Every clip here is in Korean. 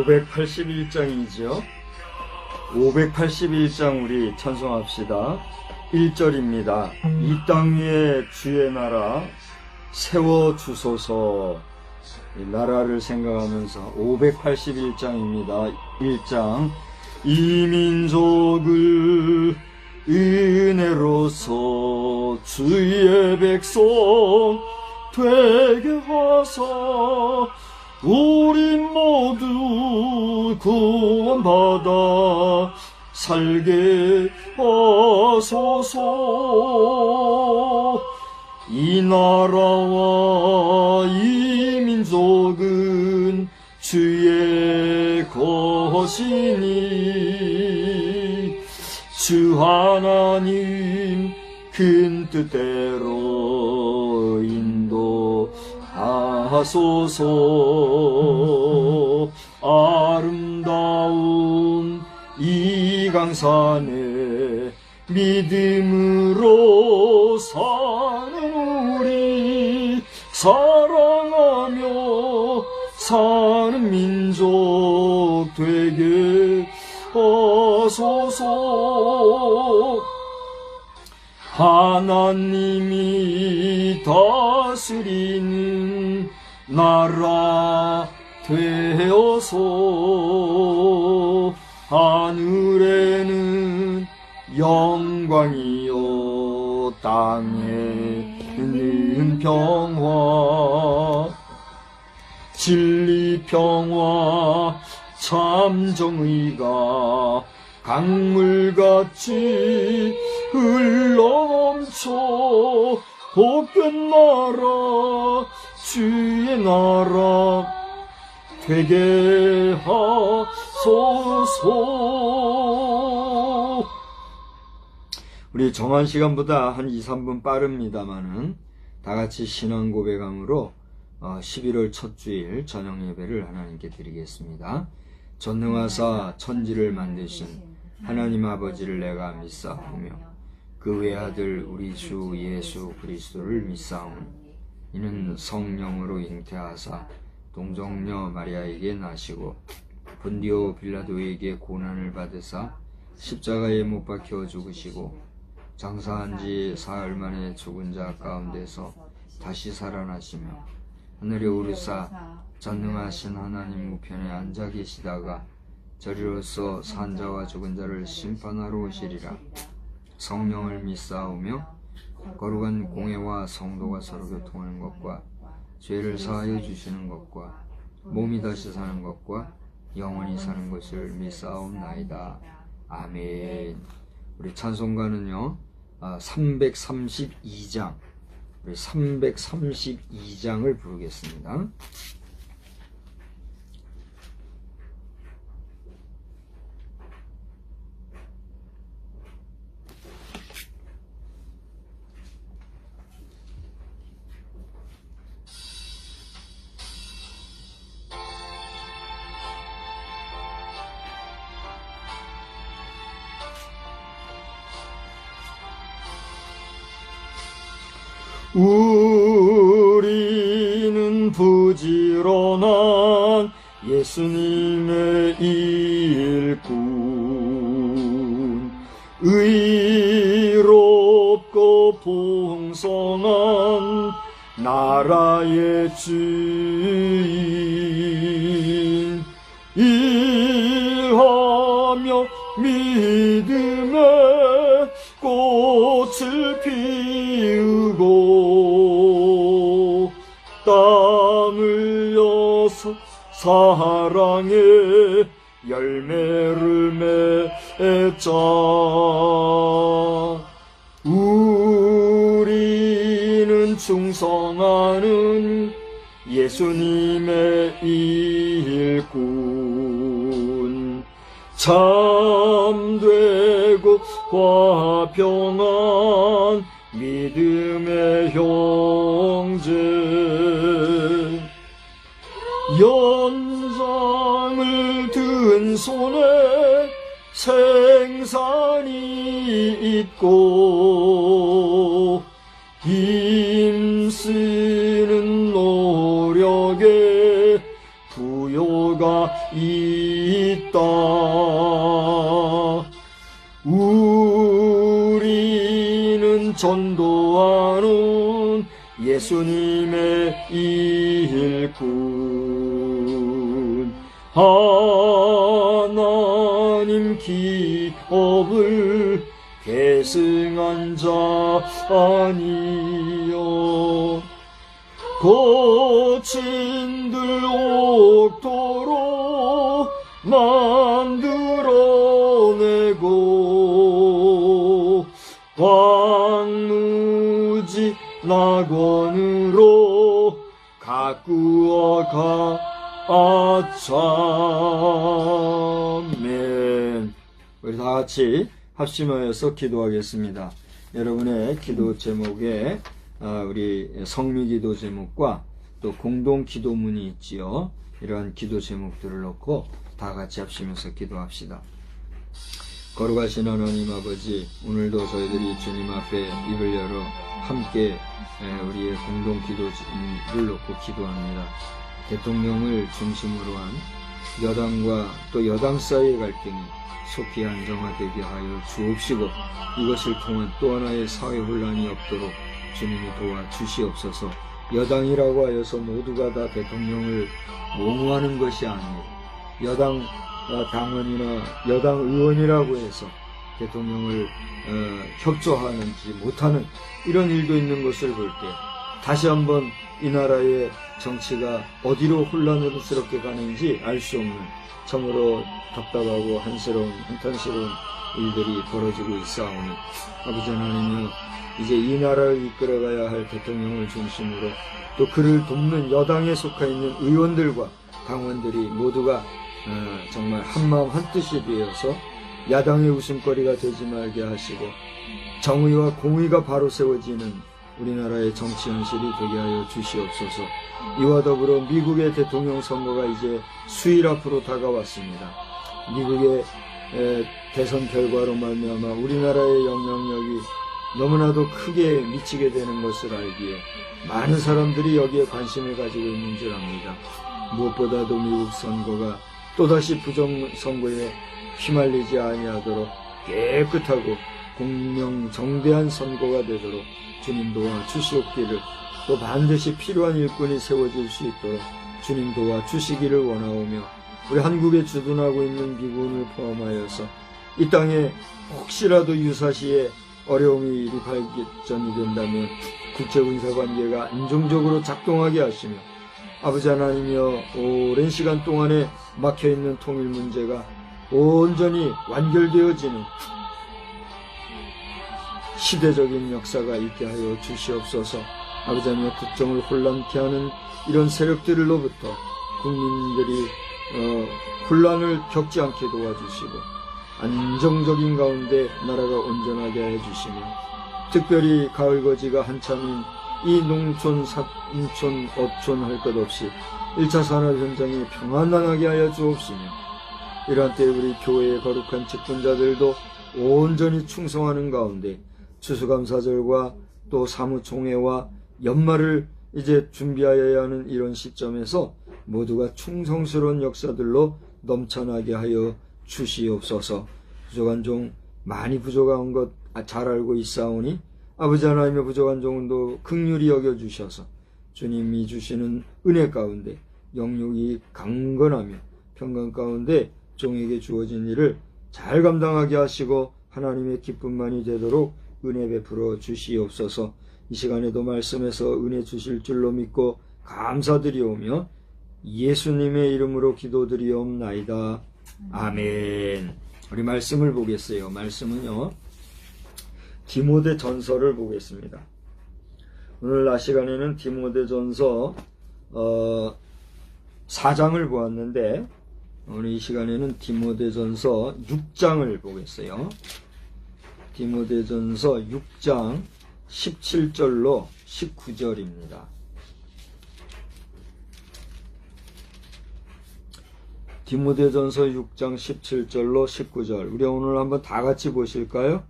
(581장이죠) 581장 우리 찬송합시다. 1절입니다. 이 땅 위에 주의 나라 세워주소서. 이 나라를 생각하면서 581장입니다. 1장. 이 민족을 은혜로서 주의 백성 되게 하사 우린 모두 구원받아 살게 하소서. 이 나라와 이 민족은 주의 것이니 주 하나님 큰 뜻대로 인도하소서. 아름다운 이 강산에 믿음으로 사는 우리 사랑하며 사는 민족 되게 하소서. 하나님이 다스리는 나라 되어서 하늘에는 영광이요 땅에는 평화, 진리 평화 참 정의가 강물같이 흘러넘쳐 복된 나라 주의 나라 되게 하소서. 우리 정한 시간보다 한 2, 3분 빠릅니다만은 다같이 신앙 고백함으로 11월 첫 주일 저녁 예배를 하나님께 드리겠습니다. 전능하사 천지를 만드신 하나님 아버지를 내가 믿사오며 그 외아들 우리 주 예수 그리스도를 믿사오니 이는 성령으로 잉태하사 동정녀 마리아에게 나시고 본디오 빌라도에게 고난을 받으사 십자가에 못 박혀 죽으시고 장사한 지 사흘 만에 죽은 자 가운데서 다시 살아나시며 하늘에 오르사 전능하신 하나님 우편에 앉아 계시다가 저리로서 산 자와 죽은 자를 심판하러 오시리라. 성령을 믿사오며 거룩한 공회와 성도가 서로 교통하는 것과 죄를 사하여 주시는 것과 몸이 다시 사는 것과 영원히 사는 것을 믿사옵나이다. 아멘. 우리 찬송가는요 332장 우리 332장을 부르겠습니다. 우리는 부지런한 예수님의 일꾼 의롭고 풍성한 나라의 주인 일하며 믿음의 꽃을 피우고 땀 흘려서 사랑의 열매를 맺자. 우리는 충성하는 예수님의 일꾼 참되고 화평한 믿음의 형제 연장을 든 손에 생산이 있고 힘쓰는 노력에 부요가 있다. 우리는 전도하는 예수님의 일꾼 하나님 기업을 계승한 자 아니여 거친들 옥토로 만들어내고 황무지 낙원으로 가꾸어 가아멘. 우리 다같이 합심하여서 기도하겠습니다. 여러분의 기도 제목에 우리 성미기도 제목과 또 공동 기도문이 있지요. 이러한 기도 제목들을 넣고 다같이 합심해서 기도합시다. 거룩하신 하나님 아버지, 오늘도 저희들이 주님 앞에 입을 열어 함께 우리의 공동 기도를 놓고 기도합니다. 대통령을 중심으로 한 여당과 또 여당 사이의 갈등이 속히 안정화되게 하여 주옵시고 이것을 통한 또 하나의 사회 혼란이 없도록 주님이 도와주시옵소서. 여당이라고 하여서 모두가 다 대통령을 옹호하는 것이 아니고 여당 당원이나 여당 의원이라고 해서 대통령을 협조하는지 못하는 이런 일도 있는 것을 볼 때 다시 한번 이 나라의 정치가 어디로 혼란스럽게 가는지 알 수 없는 참으로 답답하고 한탄스러운 일들이 벌어지고 있사오니 아버지 하나님이여 이제 이 나라를 이끌어가야 할 대통령을 중심으로 또 그를 돕는 여당에 속해 있는 의원들과 당원들이 모두가 정말 한마음 한뜻이 되어서 야당의 웃음거리가 되지 말게 하시고 정의와 공의가 바로 세워지는 우리나라의 정치 현실이 되게 하여 주시옵소서. 이와 더불어 미국의 대통령 선거가 이제 수일 앞으로 다가왔습니다. 미국의 대선 결과로 말미암아 우리나라의 영향력이 너무나도 크게 미치게 되는 것을 알기에 많은 사람들이 여기에 관심을 가지고 있는 줄 압니다. 무엇보다도 미국 선거가 또다시 부정선거에 휘말리지 아니하도록 깨끗하고 공명정대한 선거가 되도록 주님 도와 주시옵기를, 또 반드시 필요한 일꾼이 세워질 수 있도록 주님 도와 주시기를 원하오며, 우리 한국에 주둔하고 있는 미군을 포함하여서 이 땅에 혹시라도 유사시에 어려움이 일이 발전이 된다면 국제군사관계가 안정적으로 작동하게 하시며, 아버지 하나님이여 오랜 시간 동안에 막혀있는 통일 문제가 온전히 완결되어지는 시대적인 역사가 있게 하여 주시옵소서. 아버지 하나님, 국정을 혼란케 하는 이런 세력들로부터 국민들이 혼란을 겪지 않게 도와주시고 안정적인 가운데 나라가 온전하게 해주시며, 특별히 가을거지가 한참인 이 농촌, 산촌, 어촌 할 것 없이 1차 산업 현장이 평안하게 하여 주옵시며, 이러한 때에 우리 교회의 거룩한 직분자들도 온전히 충성하는 가운데 추수감사절과 또 사무총회와 연말을 이제 준비하여야 하는 이런 시점에서 모두가 충성스러운 역사들로 넘쳐나게 하여 주시옵소서. 부족한 종 많이 부족한 것 잘 알고 있사오니 아버지 하나님의 부족한 종도 긍휼히 여겨주셔서 주님이 주시는 은혜 가운데 영육이 강건하며 평강 가운데 종에게 주어진 일을 잘 감당하게 하시고 하나님의 기쁨만이 되도록 은혜 베풀어 주시옵소서. 이 시간에도 말씀에서 은혜 주실 줄로 믿고 감사드리오며 예수님의 이름으로 기도드리옵나이다. 아멘. 우리 말씀을 보겠어요. 말씀은요, 디모데 전서를 보겠습니다. 오늘 낮 시간에는 디모데 전서 4장을 보았는데 오늘 이 시간에는 디모데 전서 6장을 보겠어요. 디모데 전서 6장 17절로 19절입니다. 디모데 전서 6장 17절로 19절. 우리 오늘 한번 다 같이 보실까요?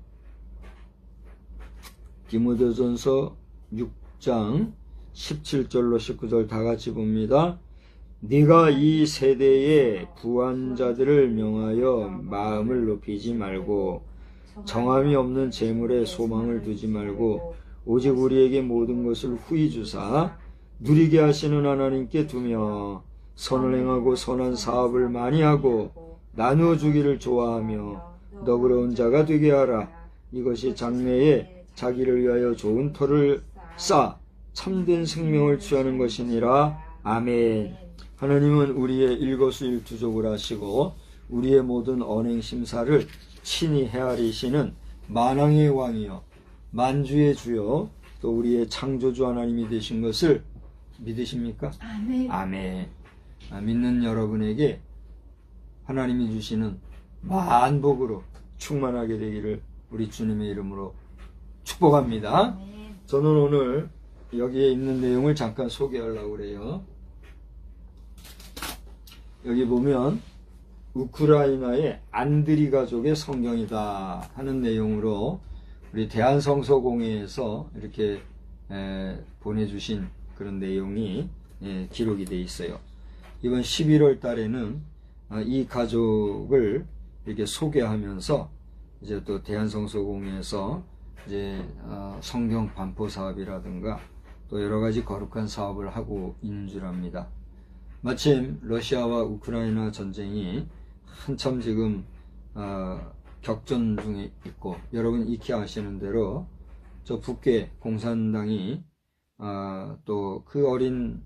디모데 전서 6장 17절로 19절 다 같이 봅니다. 네가 이 세대의 부한 자들을 명하여 마음을 높이지 말고 정함이 없는 재물에 소망을 두지 말고 오직 우리에게 모든 것을 후히 주사 누리게 하시는 하나님께 두며 선을 행하고 선한 사업을 많이 하고 나누어 주기를 좋아하며 너그러운 자가 되게 하라. 이것이 장래에 자기를 위하여 좋은 터를 쌓아 참된 생명을 취하는 것이니라. 아멘. 하나님은 우리의 일거수일투족을 하시고 우리의 모든 언행 심사를 친히 헤아리시는 만왕의 왕이요 만주의 주요 또 우리의 창조주 하나님이 되신 것을 믿으십니까? 아멘. 아멘. 믿는 여러분에게 하나님이 주시는 만복으로 충만하게 되기를 우리 주님의 이름으로 축복합니다. 아멘. 저는 오늘 여기에 있는 내용을 잠깐 소개하려고 그래요. 여기 보면 우크라이나의 안드리 가족의 성경이다 하는 내용으로 우리 대한성서공회에서 이렇게 보내주신 그런 내용이 기록이 되어 있어요. 이번 11월 달에는 이 가족을 이렇게 소개하면서 이제 또 대한성서공회에서 이제 성경 반포 사업이라든가 또 여러 가지 거룩한 사업을 하고 있는 줄 압니다. 마침 러시아와 우크라이나 전쟁이 한참 지금 격전 중에 있고, 여러분 익히 아시는 대로 저 북괴 공산당이 또 그 어린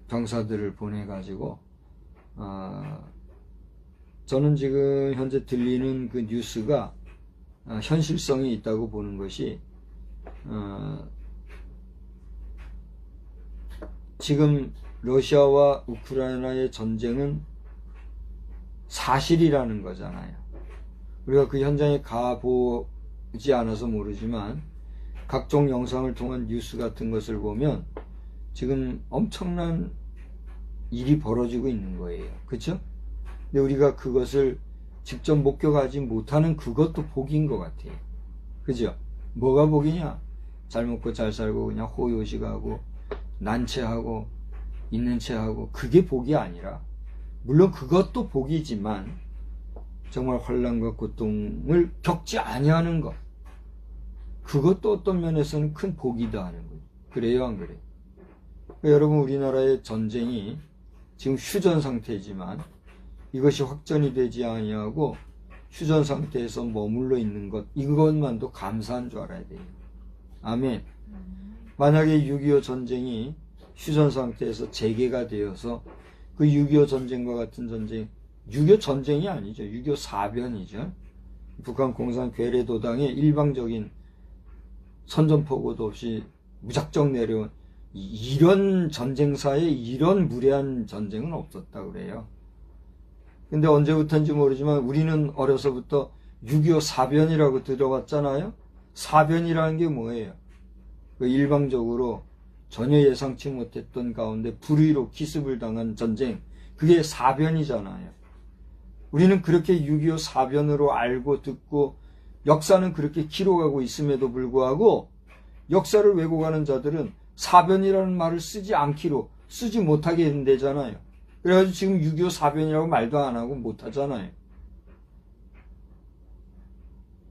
병사들을 보내가지고 저는 지금 현재 들리는 그 뉴스가 현실성이 있다고 보는 것이 지금 러시아와 우크라이나의 전쟁은 사실이라는 거잖아요. 우리가 그 현장에 가보지 않아서 모르지만 각종 영상을 통한 뉴스 같은 것을 보면 지금 엄청난 일이 벌어지고 있는 거예요. 그렇죠? 근데 우리가 그것을 직접 목격하지 못하는 그것도 복인 것 같아요. 그죠? 뭐가 복이냐? 잘 먹고 잘 살고 그냥 호요식하고 난체하고 있는 체하고 그게 복이 아니라, 물론 그것도 복이지만 정말 환난과 고통을 겪지 아니하는 것, 그것도 어떤 면에서는 큰 복이다 하는 거예요. 그래요, 안 그래요? 그러니까 여러분, 우리나라의 전쟁이 지금 휴전 상태지만 이것이 확전이 되지 아니하고 휴전 상태에서 머물러 있는 것, 이것만도 감사한 줄 알아야 돼요. 아멘. 만약에 6.25 전쟁이 휴전 상태에서 재개가 되어서 그 6.25 전쟁과 같은 전쟁, 6.25 전쟁이 아니죠. 6.25 사변이죠. 북한 공산 괴뢰도당의 일방적인 선전포고도 없이 무작정 내려온 이런 전쟁사에 이런 무례한 전쟁은 없었다 그래요. 근데 언제부터인지 모르지만 우리는 어려서부터 6.25 사변이라고 들어봤잖아요. 사변이라는 게 뭐예요? 그 일방적으로 전혀 예상치 못했던 가운데 불의로 기습을 당한 전쟁, 그게 사변이잖아요. 우리는 그렇게 6.25 사변으로 알고 듣고 역사는 그렇게 기록하고 있음에도 불구하고 역사를 왜곡하는 자들은 사변이라는 말을 쓰지 못하게 된대잖아요. 그래가지고 지금 6.25 사변이라고 말도 안 하고 못하잖아요.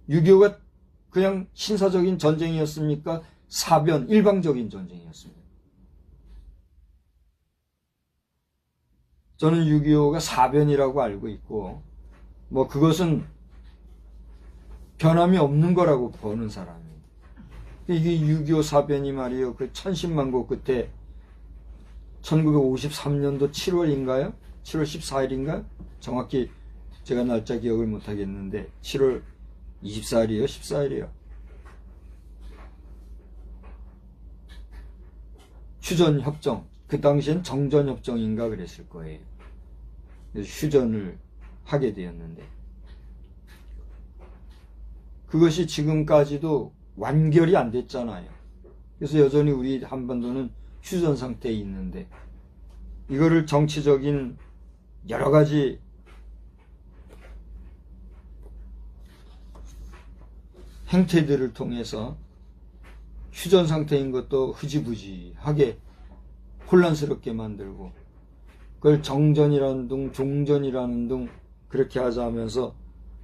6.25가 그냥 신사적인 전쟁이었습니까? 사변, 일방적인 전쟁이었습니다. 저는 6.25가 사변이라고 알고 있고, 뭐 그것은 변함이 없는 거라고 보는 사람이에요. 이게 6.25 사변이 말이에요. 그 천신만고 끝에 1953년도 7월인가요? 7월 14일인가요? 정확히 제가 날짜 기억을 못하겠는데 7월 24일이에요? 14일이에요. 휴전협정, 그 당시엔 정전협정인가 그랬을 거예요. 그래서 휴전을 하게 되었는데 그것이 지금까지도 완결이 안 됐잖아요. 그래서 여전히 우리 한반도는 휴전 상태에 있는데 이거를 정치적인 여러 가지 행태들을 통해서 휴전 상태인 것도 흐지부지하게 혼란스럽게 만들고 그걸 정전이라는 둥 종전이라는 둥 그렇게 하자 하면서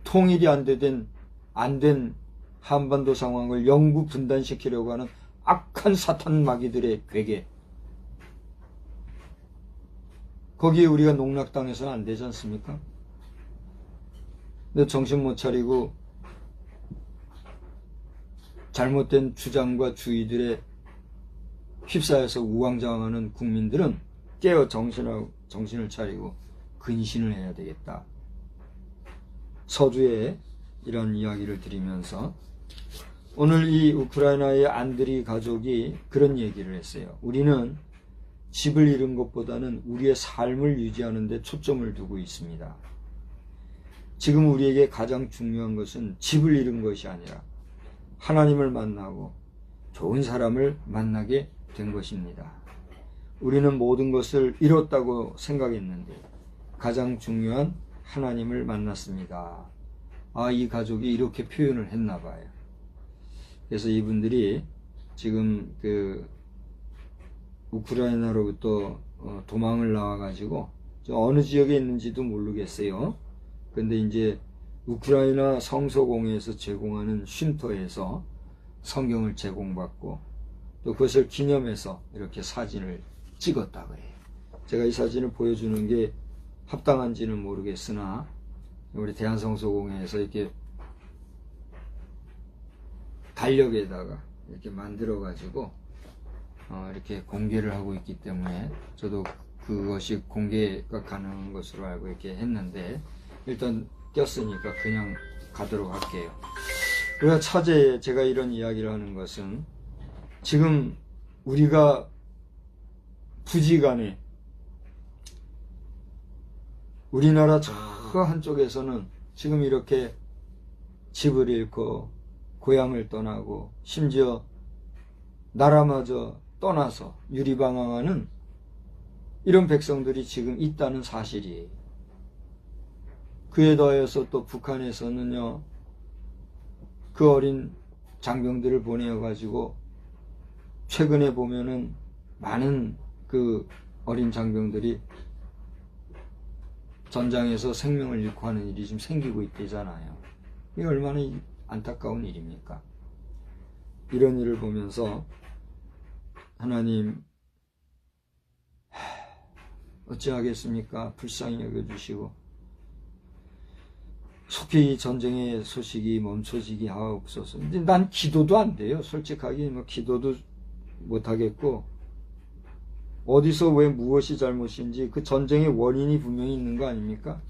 통일이 안 된 한반도 상황을 영구 분단시키려고 하는 악한 사탄 마귀들의 괴계, 거기에 우리가 농락당해서는 안 되지 않습니까? 근데 정신 못 차리고 잘못된 주장과 주의들에 휩싸여서 우왕좌왕하는 국민들은 깨어 정신을 차리고 근신을 해야 되겠다. 서두에 이런 이야기를 드리면서 오늘 이 우크라이나의 안드리 가족이 그런 얘기를 했어요. 우리는 집을 잃은 것보다는 우리의 삶을 유지하는 데 초점을 두고 있습니다. 지금 우리에게 가장 중요한 것은 집을 잃은 것이 아니라 하나님을 만나고 좋은 사람을 만나게 된 것입니다. 우리는 모든 것을 잃었다고 생각했는데 가장 중요한 하나님을 만났습니다. 이 가족이 이렇게 표현을 했나 봐요. 그래서 이분들이 지금 그 우크라이나로부터 도망을 나와가지고 어느 지역에 있는지도 모르겠어요. 근데 이제 우크라이나 성서공회에서 제공하는 쉼터에서 성경을 제공받고 또 그것을 기념해서 이렇게 사진을 찍었다고 해요. 제가 이 사진을 보여주는 게 합당한지는 모르겠으나 우리 대한성서공회에서 이렇게 달력에다가 이렇게 만들어 가지고 이렇게 공개를 하고 있기 때문에 저도 그것이 공개가 가능한 것으로 알고 이렇게 했는데, 일단 꼈으니까 그냥 가도록 할게요. 우리가 차제에 제가 이런 이야기를 하는 것은, 지금 우리가 부지간에 우리나라 저 한쪽에서는 지금 이렇게 집을 잃고 고향을 떠나고 심지어 나라마저 떠나서 유리방황하는 이런 백성들이 지금 있다는 사실이에요. 그에 더해서 또 북한에서는요, 그 어린 장병들을 보내어가지고 최근에 보면은 많은 그 어린 장병들이 전장에서 생명을 잃고 하는 일이 지금 생기고 있대잖아요. 이게 얼마나 안타까운 일입니까? 이런 일을 보면서 하나님, 어찌하겠습니까? 불쌍히 여겨주시고 속히 이 전쟁의 소식이 멈춰지게 하옵소서. 근데 난 기도도 안 돼요. 솔직하게 기도도 못하겠고, 어디서 왜 무엇이 잘못인지 그 전쟁의 원인이 분명히 있는 거 아닙니까?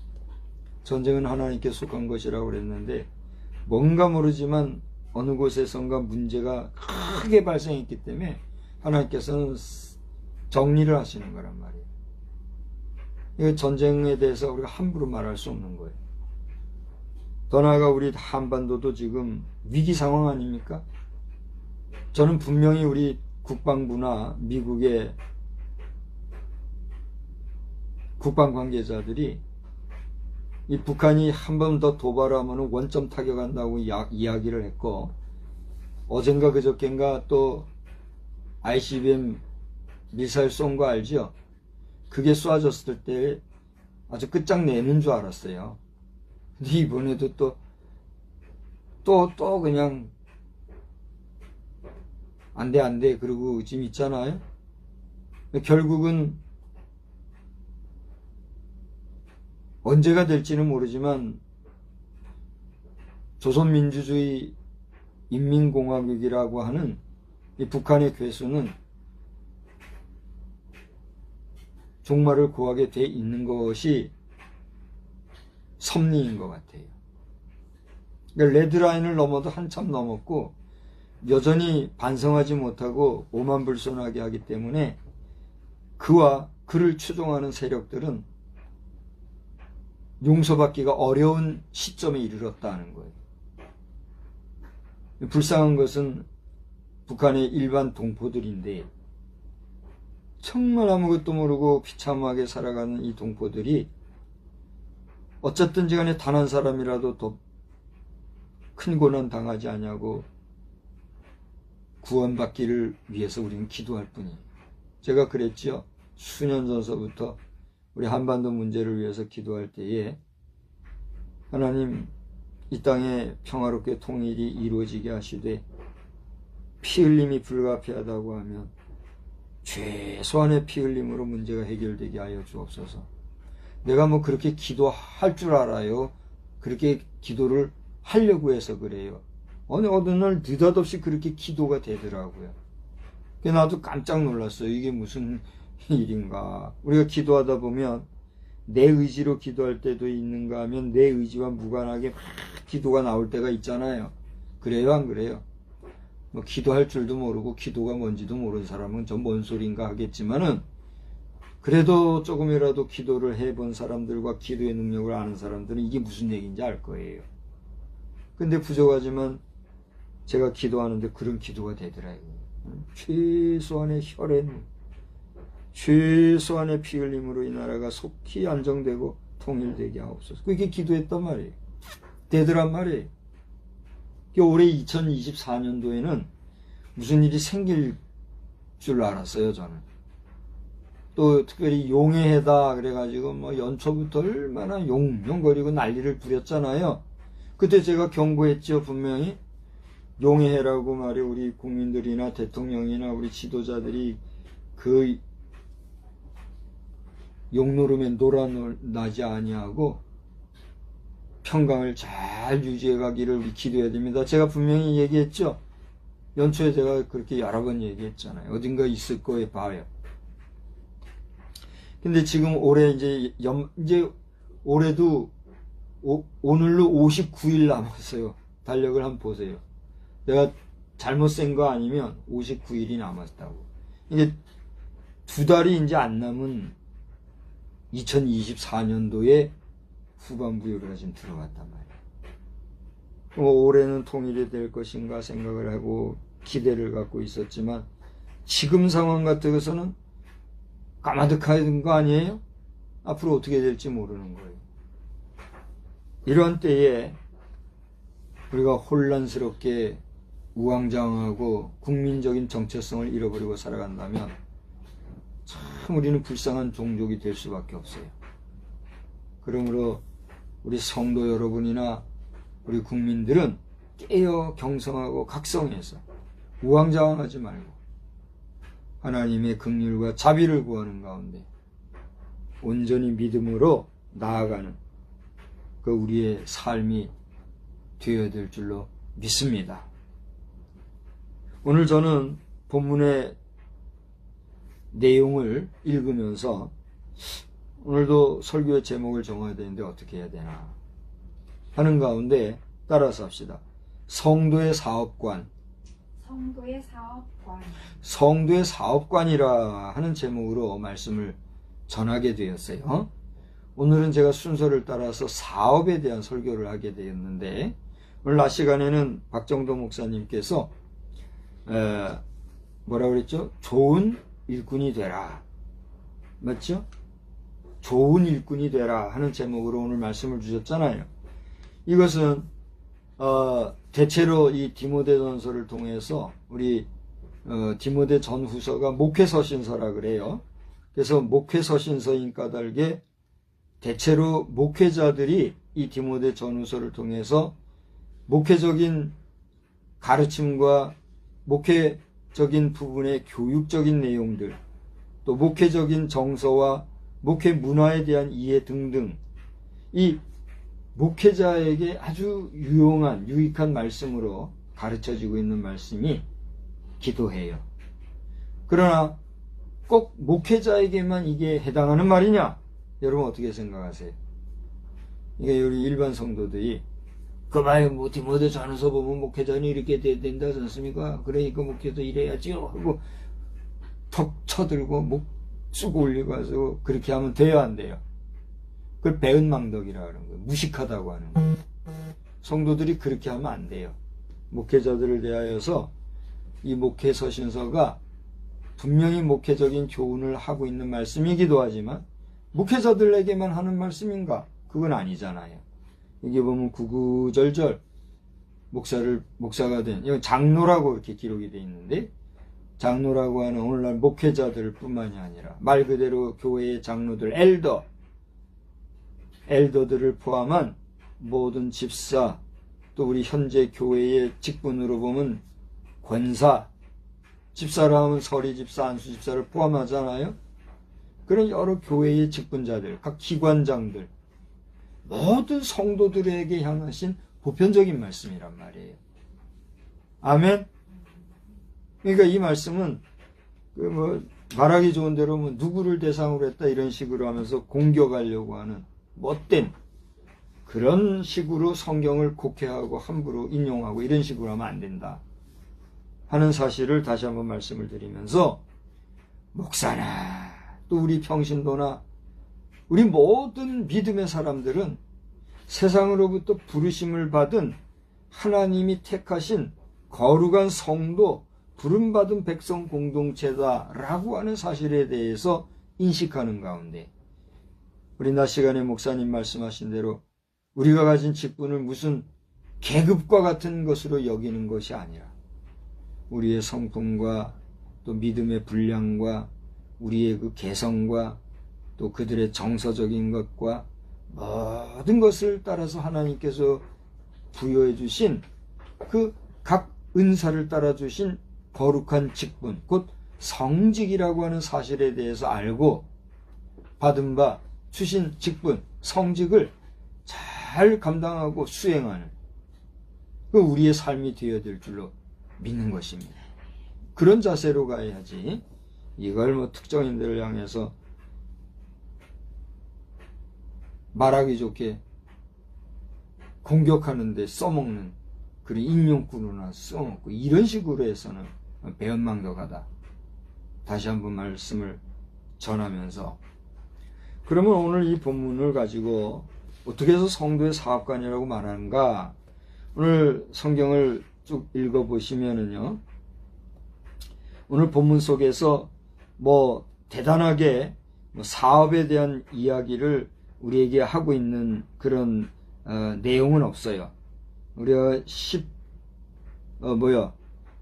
전쟁은 하나님께 속한 것이라고 그랬는데, 뭔가 모르지만 어느 곳에선가 문제가 크게 발생했기 때문에 하나님께서는 정리를 하시는 거란 말이에요. 이 전쟁에 대해서 우리가 함부로 말할 수 없는 거예요. 더 나아가 우리 한반도도 지금 위기 상황 아닙니까? 저는 분명히 우리 국방부나 미국의 국방 관계자들이 이 북한이 한 번 더 도발하면 원점 타격한다고 이야기를 했고, 어젠가 그저께인가 또 ICBM 미사일 쏜 거 알죠? 그게 쏴졌을 때 아주 끝장내는 줄 알았어요. 근데 이번에도 또 그냥 안 돼 그러고 지금 있잖아요. 결국은 언제가 될지는 모르지만 조선민주주의 인민공화국이라고 하는 이 북한의 괴수는 종말을 구하게 돼 있는 것이 섭리인 것 같아요. 그러니까 레드라인을 넘어도 한참 넘었고 여전히 반성하지 못하고 오만불손하게 하기 때문에 그와 그를 추종하는 세력들은 용서받기가 어려운 시점에 이르렀다는 거예요. 불쌍한 것은 북한의 일반 동포들인데, 정말 아무것도 모르고 비참하게 살아가는 이 동포들이 어쨌든지 간에 단 한 사람이라도 더 큰 고난 당하지 않냐고 구원받기를 위해서 우리는 기도할 뿐이에요. 제가 그랬지요. 수년 전서부터 우리 한반도 문제를 위해서 기도할 때에, 하나님, 이 땅에 평화롭게 통일이 이루어지게 하시되 피 흘림이 불가피하다고 하면 최소한의 피 흘림으로 문제가 해결되게 하여 주옵소서. 내가 뭐 그렇게 기도할 줄 알아요? 그렇게 기도를 하려고 해서 그래요. 어느 날 느닷없이 그렇게 기도가 되더라고요. 나도 깜짝 놀랐어요. 이게 무슨 일인가. 우리가 기도하다 보면 내 의지로 기도할 때도 있는가 하면 내 의지와 무관하게 막 기도가 나올 때가 있잖아요. 그래요, 안 그래요? 뭐 기도할 줄도 모르고 기도가 뭔지도 모르는 사람은 저 뭔 소린가 하겠지만은, 그래도 조금이라도 기도를 해본 사람들과 기도의 능력을 아는 사람들은 이게 무슨 얘기인지 알 거예요. 근데 부족하지만 제가 기도하는데 그런 기도가 되더라고요. 최소한의 혈연, 최소한의 피 흘림으로 이 나라가 속히 안정되고 통일되게 하옵소서. 그게 기도했단 말이에요. 되더란 말이에요. 올해 2024년도에는 무슨 일이 생길 줄 알았어요, 저는. 또 특별히 용해해다 그래가지고 뭐 연초부터 얼마나 용용거리고 난리를 부렸잖아요. 그때 제가 경고했죠. 분명히 용해라고 말이 우리 국민들이나 대통령이나 우리 지도자들이 그 용노름에 놀아나지 아니하고 평강을 잘 유지해 가기를 우리 기도해야 됩니다. 제가 분명히 얘기했죠. 연초에 제가 그렇게 여러 번 얘기했잖아요. 어딘가 있을 거에 봐요. 근데 지금 올해 이제 올해도 오늘로 59일 남았어요. 달력을 한번 보세요. 내가 잘못 센 거 아니면 59일이 남았다고. 이제 2달이 이제 안 남은 2024년도에 후반부로 지금 들어갔단 말이에요. 올해는 통일이 될 것인가 생각을 하고 기대를 갖고 있었지만 지금 상황 같아서는 까마득한 거 아니에요? 앞으로 어떻게 될지 모르는 거예요. 이런 때에 우리가 혼란스럽게 우왕좌왕하고 국민적인 정체성을 잃어버리고 살아간다면 참 우리는 불쌍한 종족이 될 수밖에 없어요. 그러므로 우리 성도 여러분이나 우리 국민들은 깨어 경성하고 각성해서 우왕좌왕하지 말고 하나님의 긍휼과 자비를 구하는 가운데 온전히 믿음으로 나아가는 그 우리의 삶이 되어야 될 줄로 믿습니다. 오늘 저는 본문의 내용을 읽으면서 오늘도 설교의 제목을 정해야 되는데 어떻게 해야 되나 하는 가운데 따라서 합시다. 성도의 사업관. 성도의 사업관. 성도의 사업관이라 하는 제목으로 말씀을 전하게 되었어요. 오늘은 제가 순서를 따라서 사업에 대한 설교를 하게 되었는데 오늘 낮 시간에는 박정도 목사님께서 뭐라 그랬죠? 좋은 일꾼이 되라. 맞죠? 좋은 일꾼이 되라 하는 제목으로 오늘 말씀을 주셨잖아요. 이것은 대체로 이 디모데전서를 통해서 우리 디모데 전후서가 목회서신서라 그래요. 그래서 목회서신서인 까닭에 대체로 목회자들이 이 디모데 전후서를 통해서 목회적인 가르침과 목회적인 부분의 교육적인 내용들, 또 목회적인 정서와 목회 문화에 대한 이해 등등 이 목회자에게 아주 유익한 말씀으로 가르쳐지고 있는 말씀이 기도해요. 그러나 꼭 목회자에게만 이게 해당하는 말이냐? 여러분 어떻게 생각하세요? 이게 우리 일반 성도들이 그 말 뭐 디모데 전후서 보면 목회자는 이렇게 돼야 된다 않습니까? 그러니까 목회도 이래야지요 하고 턱 쳐들고 목 쑥 올리고 가서 그렇게 하면 돼요 안 돼요? 그걸 배은망덕이라 하는 거예요. 무식하다고 하는 거예요. 성도들이 그렇게 하면 안 돼요. 목회자들을 대하여서 이 목회서신서가 분명히 목회적인 교훈을 하고 있는 말씀이기도 하지만 목회자들에게만 하는 말씀인가? 그건 아니잖아요. 여기 보면 구구절절 목사가 된 이건 장로라고 이렇게 기록이 되어 있는데 장로라고 하는 오늘날 목회자들 뿐만이 아니라 말 그대로 교회의 장로들 엘더들을 포함한 모든 집사 또 우리 현재 교회의 직분으로 보면 권사 집사라 하면 서리 집사 안수 집사를 포함하잖아요. 그런 여러 교회의 직분자들 각 기관장들 모든 성도들에게 향하신 보편적인 말씀이란 말이에요. 아멘. 그러니까 이 말씀은 말하기 좋은 대로 누구를 대상으로 했다 이런 식으로 하면서 공격하려고 하는 못된 그런 식으로 성경을 곡해하고 함부로 인용하고 이런 식으로 하면 안 된다 하는 사실을 다시 한번 말씀을 드리면서 목사나 또 우리 평신도나 우리 모든 믿음의 사람들은 세상으로부터 부르심을 받은 하나님이 택하신 거룩한 성도 부름받은 백성 공동체다라고 하는 사실에 대해서 인식하는 가운데 우리 낮 시간에 목사님 말씀하신 대로 우리가 가진 직분을 무슨 계급과 같은 것으로 여기는 것이 아니라 우리의 성품과 또 믿음의 분량과 우리의 그 개성과 또 그들의 정서적인 것과 모든 것을 따라서 하나님께서 부여해 주신 그 각 은사를 따라 주신 거룩한 직분, 곧 성직이라고 하는 사실에 대해서 알고 받은 바 주신 직분, 성직을 잘 감당하고 수행하는 그 우리의 삶이 되어야 될 줄로 믿는 것입니다. 그런 자세로 가야지 이걸 뭐 특정인들을 향해서 말하기 좋게 공격하는데 써먹는 그런 인용구로나 써먹고 이런 식으로 해서는 배은망덕하다. 다시 한번 말씀을 전하면서 그러면 오늘 이 본문을 가지고 어떻게 해서 성도의 사업관이라고 말하는가? 오늘 성경을 쭉 읽어보시면은요, 오늘 본문 속에서 뭐 대단하게 사업에 대한 이야기를 우리에게 하고 있는 그런 내용은 없어요. 우리가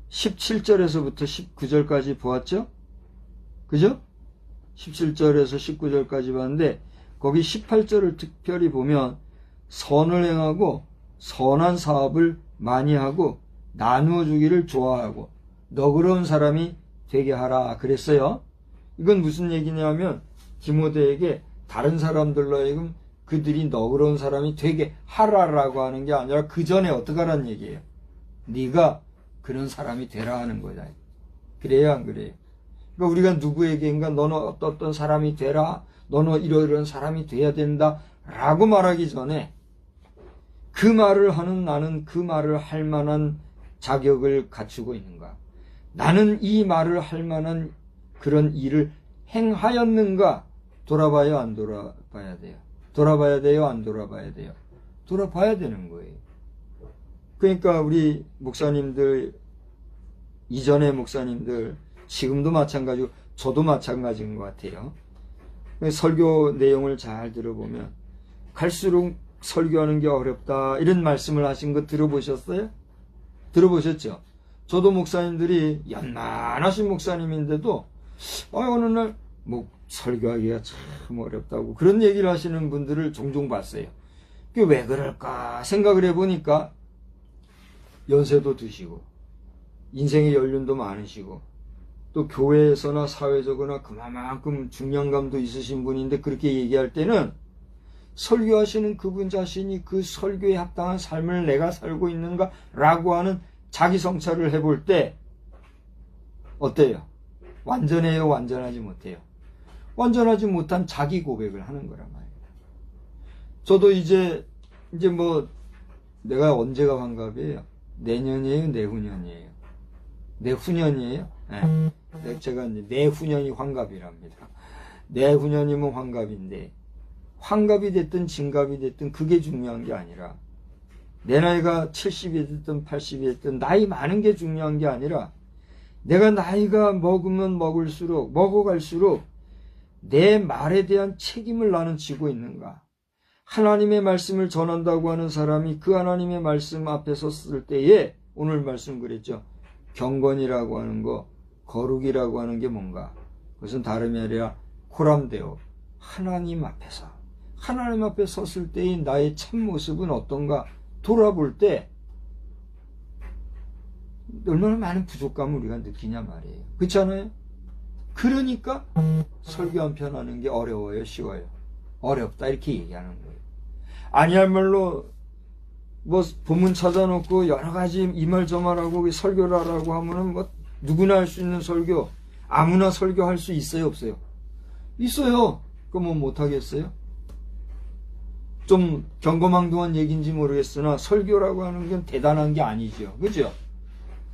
17절에서부터 19절까지 보았죠? 그죠? 17절에서 19절까지 봤는데 거기 18절을 특별히 보면 선을 행하고 선한 사업을 많이 하고 나누어 주기를 좋아하고 너그러운 사람이 되게 하라 그랬어요. 이건 무슨 얘기냐면 디모데에게 다른 사람들로 하여금 그들이 너그러운 사람이 되게 하라라고 하는 게 아니라 그 전에 어떻게 하라는 얘기예요. 네가 그런 사람이 되라 하는 거다. 그래요, 안 그래요? 그러니까 우리가 누구에게인가 너는 어떤 사람이 되라, 너는 이러이러한 사람이 돼야 된다 라고 말하기 전에 그 말을 하는 나는 그 말을 할 만한 자격을 갖추고 있는가? 나는 이 말을 할 만한 그런 일을 행하였는가? 돌아봐요, 안 돌아봐야 돼요? 돌아봐야 돼요, 안 돌아봐야 돼요? 돌아봐야 되는 거예요. 그러니까 우리 목사님들, 이전의 목사님들, 지금도 마찬가지고 저도 마찬가지인 것 같아요. 설교 내용을 잘 들어보면 갈수록 설교하는 게 어렵다 이런 말씀을 하신 거 들어보셨어요? 들어보셨죠? 저도 목사님들이 연만하신 목사님인데도 어느 날 뭐 설교하기가 참 어렵다고 그런 얘기를 하시는 분들을 종종 봤어요. 그게 왜 그럴까 생각을 해보니까 연세도 드시고 인생의 연륜도 많으시고 또 교회에서나 사회적으로나 그만큼 중량감도 있으신 분인데 그렇게 얘기할 때는 설교하시는 그분 자신이 그 설교에 합당한 삶을 내가 살고 있는가 라고 하는 자기 성찰을 해볼 때 어때요? 완전해요? 완전하지 못해요? 완전하지 못한 자기 고백을 하는 거란 말이에요. 저도 이제 뭐 내가 언제가 환갑이에요? 내년이에요? 내후년이에요? 내후년이에요? 네. 제가 이제 내후년이 환갑이랍니다. 내후년이면 환갑인데 환갑이 됐든 진갑이 됐든 그게 중요한 게 아니라 내 나이가 70이 됐든 80이 됐든 나이 많은 게 중요한 게 아니라 내가 나이가 먹으면 먹어갈수록 내 말에 대한 책임을 나는 지고 있는가? 하나님의 말씀을 전한다고 하는 사람이 그 하나님의 말씀 앞에 섰을 때에 오늘 말씀 그랬죠. 경건이라고 하는 거, 거룩이라고 하는 게 뭔가? 그것은 다름이 아니라 코람데오, 하나님 앞에 섰을 때의 나의 참모습은 어떤가 돌아볼 때 얼마나 많은 부족감을 우리가 느끼냐 말이에요. 그렇지 않아요? 그러니까 설교 한 편 하는 게 어려워요, 쉬워요? 어렵다 이렇게 얘기하는 거예요. 아니야말로 뭐 본문 찾아놓고 여러 가지 이 말 저 말하고 설교를 하라고 하면은 뭐 누구나 할 수 있는 설교, 아무나 설교할 수 있어요, 없어요? 있어요. 그럼 뭐 못하겠어요? 좀 경거망동한 얘기인지 모르겠으나 설교라고 하는 건 대단한 게 아니죠. 그죠?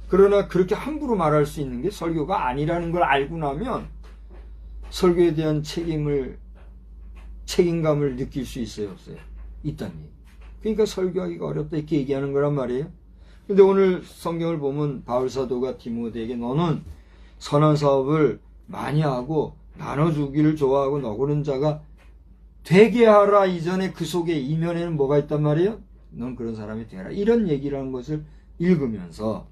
그러나 그렇게 함부로 말할 수 있는 게 설교가 아니라는 걸 알고 나면 설교에 대한 책임감을 느낄 수 있어요, 없어요? 있다는 얘기. 그러니까 설교하기가 어렵다 이렇게 얘기하는 거란 말이에요. 근데 오늘 성경을 보면 바울 사도가 디모데에게 너는 선한 사업을 많이 하고 나눠주기를 좋아하고 너그러운 자가 되게 하라. 이전에 그 속에 이면에는 뭐가 있단 말이에요? 넌 그런 사람이 되라. 이런 얘기를 하는 것을 읽으면서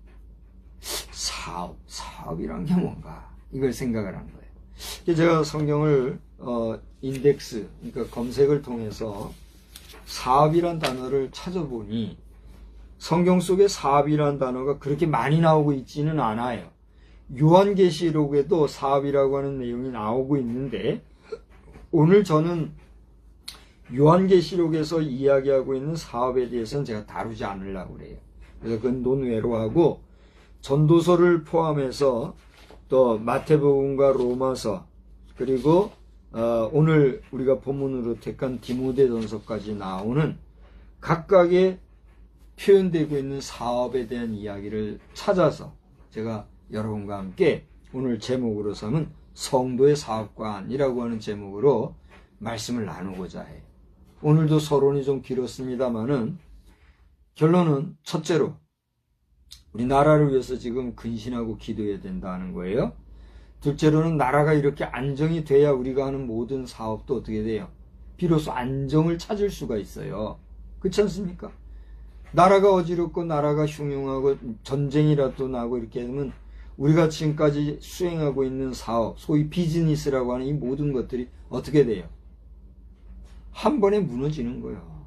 사업이란 게 뭔가 이걸 생각을 한 거예요. 제가 성경을 인덱스, 그러니까 검색을 통해서 사업이란 단어를 찾아보니 성경 속에 사업이란 단어가 그렇게 많이 나오고 있지는 않아요. 요한계시록에도 사업이라고 하는 내용이 나오고 있는데 오늘 저는 요한계시록에서 이야기하고 있는 사업에 대해서는 제가 다루지 않으려고 그래요. 그래서 그건 논외로 하고 전도서를 포함해서 또 마태복음과 로마서 그리고 오늘 우리가 본문으로 택한 디모데전서까지 나오는 각각의 표현되고 있는 사업에 대한 이야기를 찾아서 제가 여러분과 함께 오늘 제목으로 삼은 성도의 사업관이라고 하는 제목으로 말씀을 나누고자 해요. 오늘도 서론이 좀 길었습니다만은 결론은 첫째로 우리 나라를 위해서 지금 근신하고 기도해야 된다는 거예요. 둘째로는 나라가 이렇게 안정이 돼야 우리가 하는 모든 사업도 어떻게 돼요? 비로소 안정을 찾을 수가 있어요. 그렇지 않습니까? 나라가 어지럽고 나라가 흉흉하고 전쟁이라도 나고 이렇게 되면 우리가 지금까지 수행하고 있는 사업, 소위 비즈니스라고 하는 이 모든 것들이 어떻게 돼요? 한 번에 무너지는 거예요.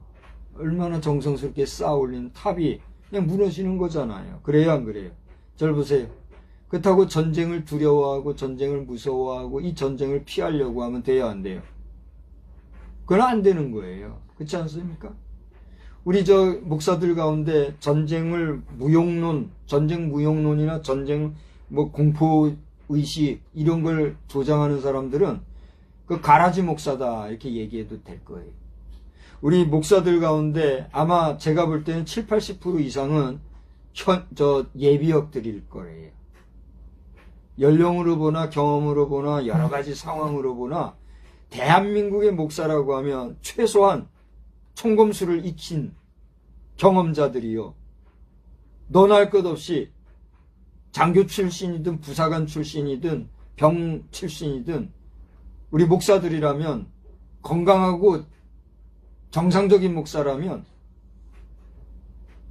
얼마나 정성스럽게 쌓아올린 탑이 그냥 무너지는 거잖아요. 그래요, 안 그래요? 절 보세요. 그렇다고 전쟁을 두려워하고 전쟁을 무서워하고 이 전쟁을 피하려고 하면 돼요, 안 돼요? 그건 안 되는 거예요. 그렇지 않습니까? 우리 목사들 가운데 전쟁을 전쟁 무용론이나 전쟁 공포 의식 이런 걸 조장하는 사람들은 그 가라지 목사다 이렇게 얘기해도 될 거예요. 우리 목사들 가운데 아마 제가 볼 때는 70-80% 이상은 예비역들일 거예요. 연령으로 보나 경험으로 보나 여러 가지 상황으로 보나 대한민국의 목사라고 하면 최소한 총검수를 익힌 경험자들이요. 너나 할 것 없이 장교 출신이든 부사관 출신이든 병 출신이든 우리 목사들이라면 건강하고 정상적인 목사라면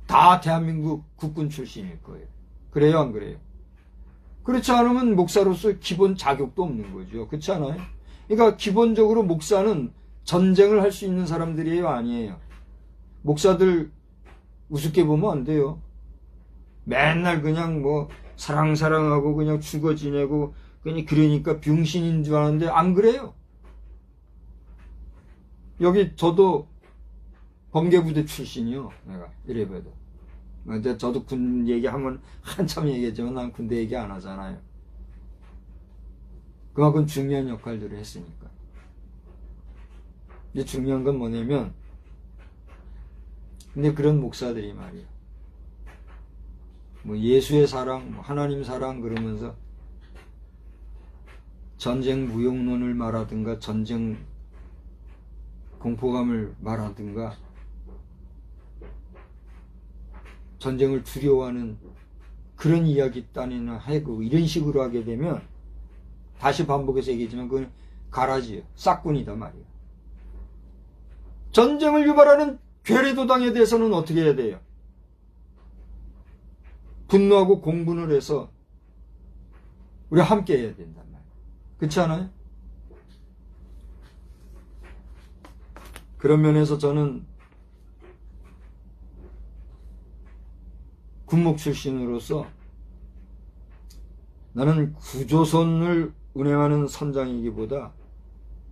다 대한민국 국군 출신일 거예요. 그래요, 안 그래요? 그렇지 않으면 목사로서 기본 자격도 없는 거죠. 그렇지 않아요? 그러니까 기본적으로 목사는 전쟁을 할 수 있는 사람들이에요, 아니에요? 목사들 우습게 보면 안 돼요. 맨날 그냥 사랑하고 그냥 죽어 지내고 그러니까 병신인 줄 아는데 안 그래요. 여기 저도 번개부대 출신이요. 내가 이래봬도. 저도 군 얘기하면 한참 얘기했지만 난 군대 얘기 안 하잖아요. 그만큼 중요한 역할들을 했으니까. 이제 중요한 건 뭐냐면 근데 그런 목사들이 말이야. 예수의 사랑, 하나님 사랑 그러면서 전쟁 무용론을 말하든가 전쟁 공포감을 말하든가 전쟁을 두려워하는 그런 이야기 딴이나 하고 이런 식으로 하게 되면 다시 반복해서 얘기하지만 그건 가라지예요. 싹군이다 말이에요. 전쟁을 유발하는 괴뢰도당에 대해서는 어떻게 해야 돼요? 분노하고 공분을 해서 우리 함께 해야 된단 말이에요. 그렇지 않아요? 그런 면에서 저는 군목 출신으로서 나는 구조선을 운행하는 선장이기보다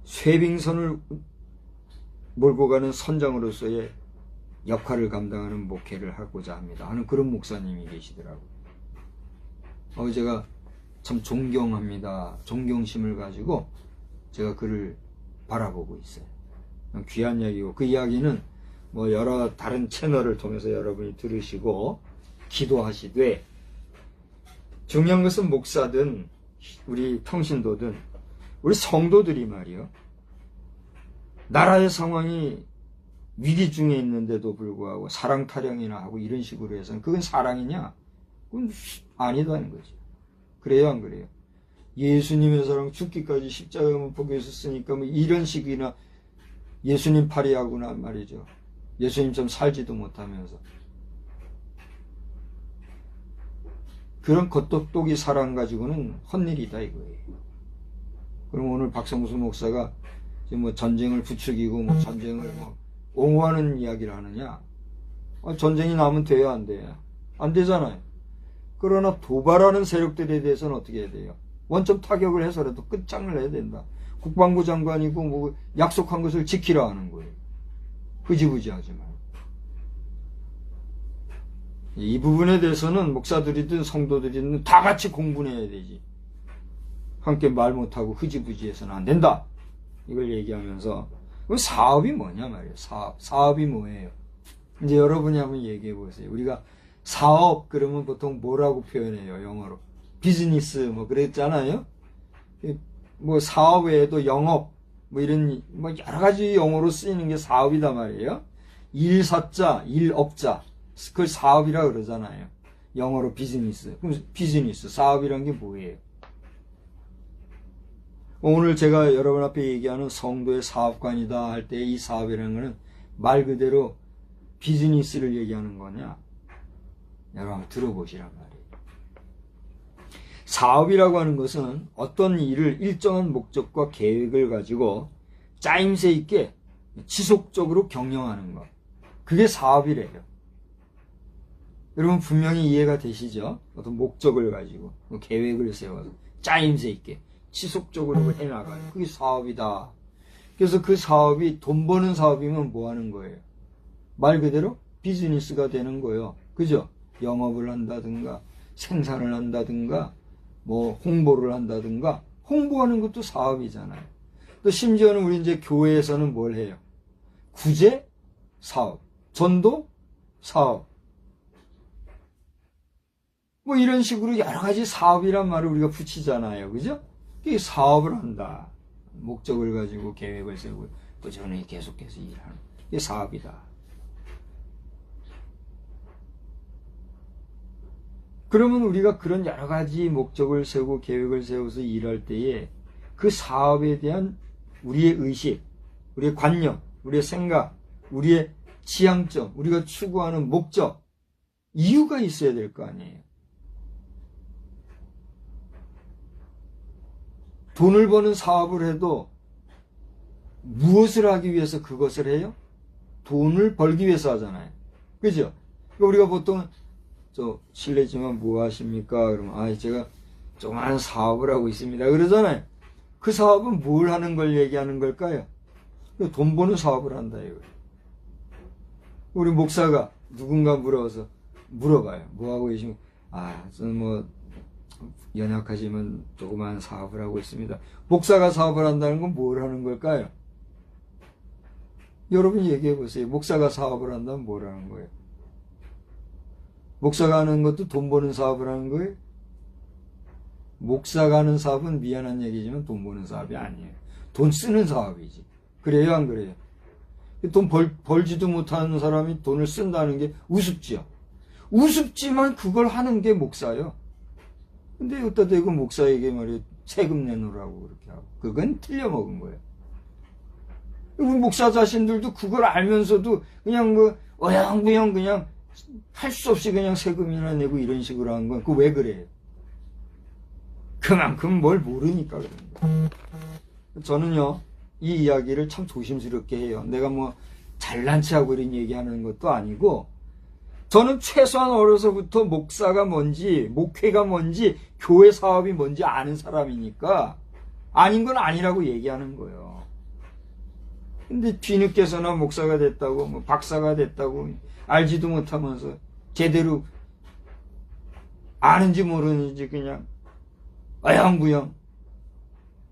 쇠빙선을 몰고 가는 선장으로서의 역할을 감당하는 목회를 하고자 합니다 하는 그런 목사님이 계시더라고요. 제가 참 존경합니다. 존경심을 가지고 제가 그를 바라보고 있어요. 귀한 이야기고 그 이야기는 여러 다른 채널을 통해서 여러분이 들으시고 기도하시되 중요한 것은 목사든 우리 평신도든 우리 성도들이 말이요. 나라의 상황이 위기 중에 있는데도 불구하고 사랑 타령이나 하고 이런 식으로 해서는 그건 사랑이냐? 그건 아니다는 거죠. 그래요, 안 그래요? 예수님의 사랑 죽기까지 십자가에 못 박혀서 쓰니까 이런 식이나 예수님 파리하구나 말이죠. 예수님처럼 살지도 못하면서. 그런 겉똑똑이 사랑 가지고는 헛일이다 이거예요. 그럼 오늘 박성수 목사가 지금 전쟁을 부추기고 전쟁을 옹호하는 이야기를 하느냐? 전쟁이 나면 돼요, 안 돼요? 안 되잖아요. 그러나 도발하는 세력들에 대해서는 어떻게 해야 돼요? 원점 타격을 해서라도 끝장을 내야 된다. 국방부 장관이고 약속한 것을 지키라 하는 거예요. 흐지부지 하지 말고. 이 부분에 대해서는 목사들이든 성도들이든 다 같이 공분해야 되지. 함께 말 못하고 흐지부지해서는 안 된다. 이걸 얘기하면서 사업이 뭐냐 말이에요. 사업이 뭐예요? 이제 여러분이 한번 얘기해 보세요. 우리가 사업 그러면 보통 뭐라고 표현해요? 영어로 비즈니스 뭐 그랬잖아요. 뭐 사업 외에도 영업 뭐 이런 뭐 여러 가지 영어로 쓰이는 게 사업이다 말이에요. 일사자, 일업자 그걸 사업이라 그러잖아요. 영어로 비즈니스. 그럼 비즈니스, 사업이란 게 뭐예요? 오늘 제가 여러분 앞에 얘기하는 성도의 사업관이다 할 때 이 사업이라는 것은 말 그대로 비즈니스를 얘기하는 거냐? 여러분 한번 들어보시란 말이에요. 사업이라고 하는 것은 어떤 일을 일정한 목적과 계획을 가지고 짜임새 있게 지속적으로 경영하는 것. 그게 사업이래요. 여러분 분명히 이해가 되시죠? 어떤 목적을 가지고 계획을 세워서 짜임새 있게 지속적으로 해나가요. 그게 사업이다. 그래서 그 사업이 돈 버는 사업이면 뭐 하는 거예요? 말 그대로 비즈니스가 되는 거예요. 그죠? 영업을 한다든가 생산을 한다든가 뭐 홍보를 한다든가 홍보하는 것도 사업이잖아요. 또 심지어는 우리 이제 교회에서는 뭘 해요? 구제 사업, 전도 사업. 뭐 이런 식으로 여러 가지 사업이란 말을 우리가 붙이잖아요. 그죠? 이게 사업을 한다. 목적을 가지고 계획을 세우고 꾸준히 계속해서 일하는 이게 사업이다. 그러면 우리가 그런 여러 가지 목적을 세우고 계획을 세워서 일할 때에 그 사업에 대한 우리의 의식, 우리의 관념, 우리의 생각, 우리의 지향점, 우리가 추구하는 목적, 이유가 있어야 될 거 아니에요. 돈을 버는 사업을 해도 무엇을 하기 위해서 그것을 해요? 돈을 벌기 위해서 하잖아요. 그죠? 우리가 보통 실례지만 뭐 하십니까? 그러면 제가 조그마한 사업을 하고 있습니다. 그러잖아요. 그 사업은 뭘 하는 걸 얘기하는 걸까요? 돈 버는 사업을 한다 이거예요. 우리 목사가 누군가 물어봐요. 뭐 하고 계시면 저는 뭐 연약하지만 조그마한 사업을 하고 있습니다. 목사가 사업을 한다는 건 뭘 하는 걸까요? 여러분이 얘기해 보세요. 목사가 사업을 한다면 뭘 하는 거예요? 목사가 하는 것도 돈 버는 사업을 하는 거예요? 목사가 하는 사업은 미안한 얘기지만 돈 버는 사업이 아니에요. 돈 쓰는 사업이지. 그래요, 안 그래요? 돈 벌지도 못하는 사람이 돈을 쓴다는 게 우습지요. 우습지만 그걸 하는 게 목사예요. 근데 여기다 대고 목사에게 말이에요. 세금 내놓으라고 그렇게 하고. 그건 틀려먹은 거예요. 우리 목사 자신들도 그걸 알면서도 그냥 뭐 어영부영 그냥 할 수 없이 그냥 세금이나 내고 이런 식으로 한 건, 왜 그래요? 그만큼 뭘 모르니까 그런 거예요. 저는요, 이 이야기를 참 조심스럽게 해요. 내가 뭐 잘난 체하고 이런 얘기하는 것도 아니고, 저는 최소한 어려서부터 목사가 뭔지, 목회가 뭔지, 교회 사업이 뭔지 아는 사람이니까, 아닌 건 아니라고 얘기하는 거예요. 근데 뒤늦게서나 목사가 됐다고, 뭐 박사가 됐다고, 알지도 못하면서 제대로 아는지 모르는지 그냥 어영부영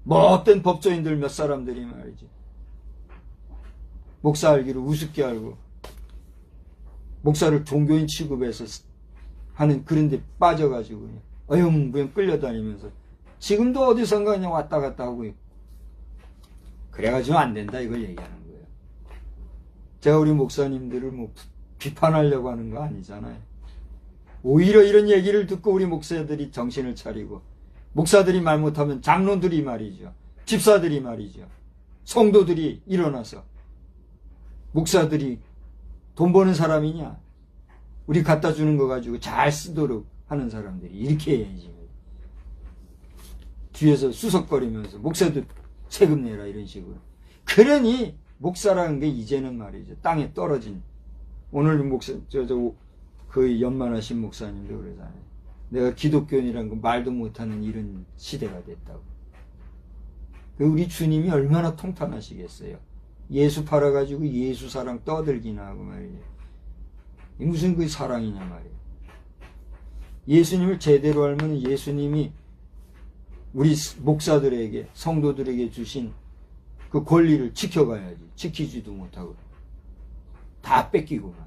못된 법조인들 몇 사람들이 말이지 목사 알기를 우습게 알고 목사를 종교인 취급해서 하는 그런 데 빠져가지고 그냥 어영부영 끌려다니면서 지금도 어디선가 그냥 왔다 갔다 하고 그래가지고 안 된다 이걸 얘기하는 거예요. 제가 우리 목사님들을 뭐 비판하려고 하는 거 아니잖아요. 오히려 이런 얘기를 듣고 우리 목사들이 정신을 차리고 목사들이 말 못하면 장로들이 말이죠. 집사들이 말이죠. 성도들이 일어나서 목사들이 돈 버는 사람이냐? 우리 갖다 주는 거 가지고 잘 쓰도록 하는 사람들이 이렇게 해야지. 뒤에서 수석거리면서 목사들 세금 내라 이런 식으로. 그러니 목사라는 게 이제는 말이죠. 땅에 떨어진 오늘 목사 그 연만하신 목사님도 그러잖아요. 내가 기독교인이란 거 말도 못하는 이런 시대가 됐다고. 우리 주님이 얼마나 통탄하시겠어요. 예수 팔아가지고 예수 사랑 떠들기나 하고 말이에요. 무슨 그 사랑이냐 말이에요. 예수님을 제대로 알면 예수님이 우리 목사들에게, 성도들에게 주신 그 권리를 지켜가야지. 지키지도 못하고 다 뺏기고만.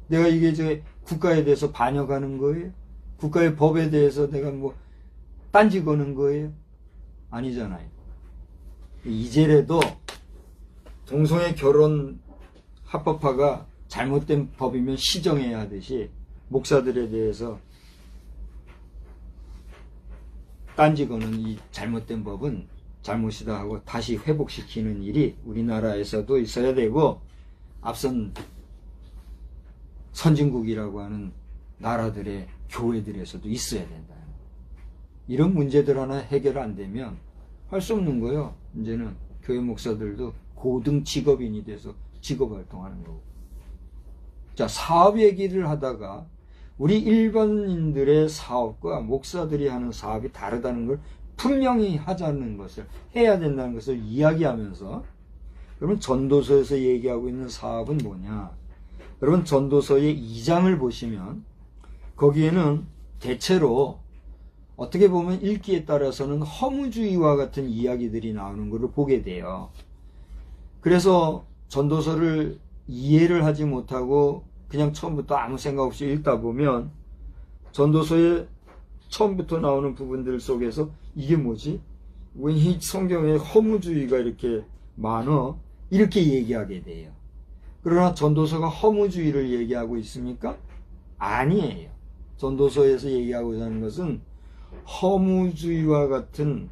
내가 이게 국가에 대해서 반역하는 거예요? 국가의 법에 대해서 내가 뭐 딴지 거는 거예요? 아니잖아요. 이제라도 동성애 결혼 합법화가 잘못된 법이면 시정해야 하듯이 목사들에 대해서 딴지 거는 이 잘못된 법은 잘못이다 하고 다시 회복시키는 일이 우리나라에서도 있어야 되고, 앞선 선진국이라고 하는 나라들의 교회들에서도 있어야 된다. 이런 문제들 하나 해결 안 되면 할 수 없는 거예요. 이제는 교회 목사들도 고등 직업인이 돼서 직업 활동하는 거고. 자, 사업 얘기를 하다가 우리 일반인들의 사업과 목사들이 하는 사업이 다르다는 걸 분명히 하자는 것을, 해야 된다는 것을 이야기하면서, 그러면 전도서에서 얘기하고 있는 사업은 뭐냐? 여러분, 전도서의 2장을 보시면 거기에는 대체로 어떻게 보면 읽기에 따라서는 허무주의와 같은 이야기들이 나오는 것을 보게 돼요. 그래서 전도서를 이해를 하지 못하고 그냥 처음부터 아무 생각 없이 읽다 보면 전도서의 처음부터 나오는 부분들 속에서 이게 뭐지? 왜 이 성경에 허무주의가 이렇게 많어? 이렇게 얘기하게 돼요. 그러나 전도서가 허무주의를 얘기하고 있습니까? 아니에요. 전도서에서 얘기하고 있는 것은 허무주의와 같은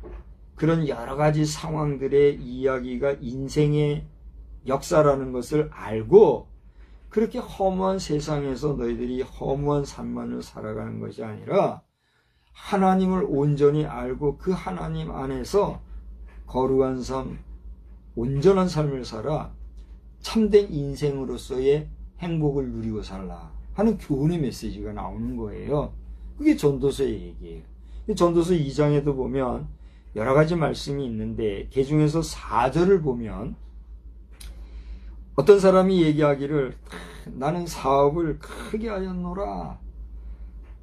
그런 여러 가지 상황들의 이야기가 인생의 역사라는 것을 알고, 그렇게 허무한 세상에서 너희들이 허무한 삶만을 살아가는 것이 아니라 하나님을 온전히 알고 그 하나님 안에서 거룩한 삶, 온전한 삶을 살아 참된 인생으로서의 행복을 누리고 살라 하는 교훈의 메시지가 나오는 거예요. 그게 전도서의 얘기예요. 전도서 2장에도 보면 여러 가지 말씀이 있는데, 그 중에서 4절을 보면 어떤 사람이 얘기하기를, 나는 사업을 크게 하였노라.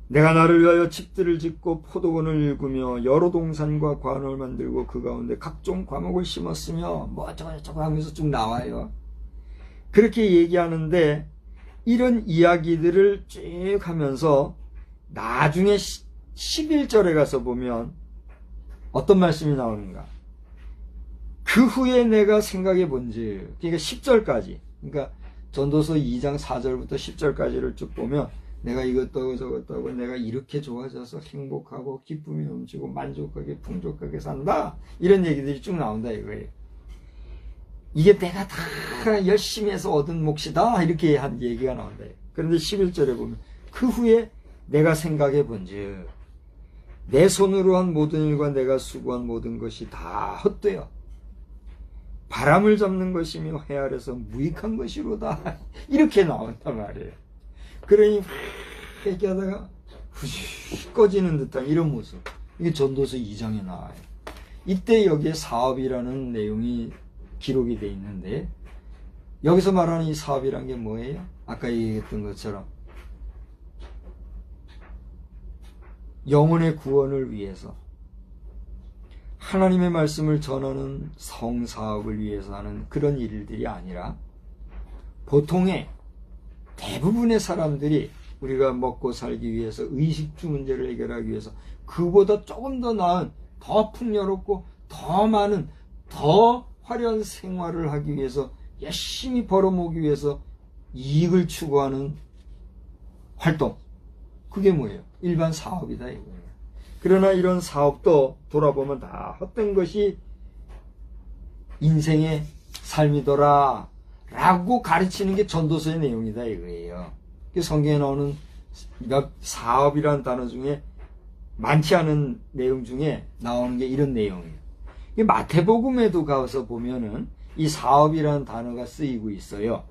내가 나를 위하여 집들을 짓고 포도원을 일구며 여러 동산과 관을 만들고 그 가운데 각종 과목을 심었으며 뭐 어쩌고 하면서 쭉 나와요. 그렇게 얘기하는데, 이런 이야기들을 쭉 하면서 나중에 11절에 가서 보면 어떤 말씀이 나오는가? 그 후에 내가 생각해 본즉, 그러니까 10절까지, 그러니까 전도서 2장 4절부터 10절까지를 쭉 보면 내가 이것도 하고 저것도 하고 내가 이렇게 좋아져서 행복하고 기쁨이 넘치고 만족하게 풍족하게 산다, 이런 얘기들이 쭉 나온다 이거예요. 이게 내가 다 열심히 해서 얻은 몫이다, 이렇게 한 얘기가 나온다. 그런데 11절에 보면 그 후에 내가 생각해 본즉 내 손으로 한 모든 일과 내가 수고한 모든 것이 다 헛되어 바람을 잡는 것이며 해 아래서 무익한 것이로다, 이렇게 나온단 말이에요. 그러니 얘기하다가 후식 꺼지는 듯한 이런 모습, 이게 전도서 2장에 나와요. 이때 여기에 사업이라는 내용이 기록이 되어 있는데, 여기서 말하는 이 사업이란 게 뭐예요? 아까 얘기했던 것처럼 영혼의 구원을 위해서, 하나님의 말씀을 전하는 성사업을 위해서 하는 그런 일들이 아니라, 보통의 대부분의 사람들이 우리가 먹고 살기 위해서, 의식주 문제를 해결하기 위해서 그보다 조금 더 나은, 더 풍요롭고 더 많은, 더 화려한 생활을 하기 위해서 열심히 벌어모으기 위해서 이익을 추구하는 활동, 그게 뭐예요? 일반 사업이다 이거예요. 그러나 이런 사업도 돌아보면 다 헛된 것이 인생의 삶이더라 라고 가르치는 게 전도서의 내용이다 이거예요. 성경에 나오는 사업이라는 단어 중에 많지 않은 내용 중에 나오는 게 이런 내용이에요. 마태복음에도 가서 보면은 이 사업이라는 단어가 쓰이고 있어요.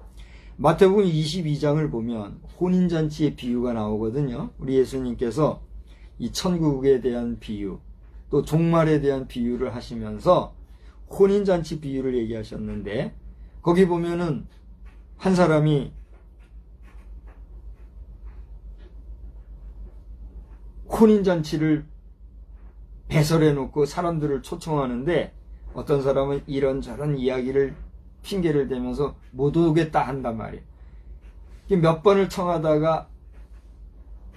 마태복음 22장을 보면 혼인잔치의 비유가 나오거든요. 우리 예수님께서 이 천국에 대한 비유, 또 종말에 대한 비유를 하시면서 혼인잔치 비유를 얘기하셨는데, 거기 보면은 한 사람이 혼인잔치를 배설해 놓고 사람들을 초청하는데 어떤 사람은 이런저런 이야기를 핑계를 대면서 못 오겠다 한단 말이에요. 몇 번을 청하다가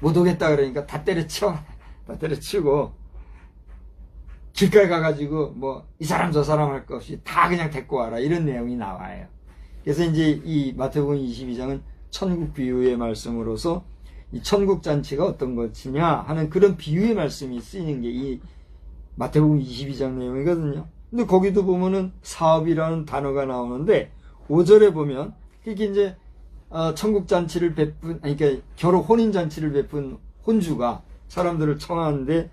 못 오겠다 그러니까 다 때려쳐. 다 때려치고 길가에 가가지고 뭐 이 사람 저 사람 할 것 없이 다 그냥 데리고 와라 이런 내용이 나와요. 그래서 이제 이 마태복음 22장은 천국 비유의 말씀으로서 이 천국 잔치가 어떤 것이냐 하는 그런 비유의 말씀이 쓰이는 게 이 마태복음 22장 내용이거든요. 근데 거기도 보면은 사업이라는 단어가 나오는데 5절에 보면 이게 이제 천국 잔치를 베푼 그러니까 결혼 혼인 잔치를 베푼 혼주가 사람들을 청하는데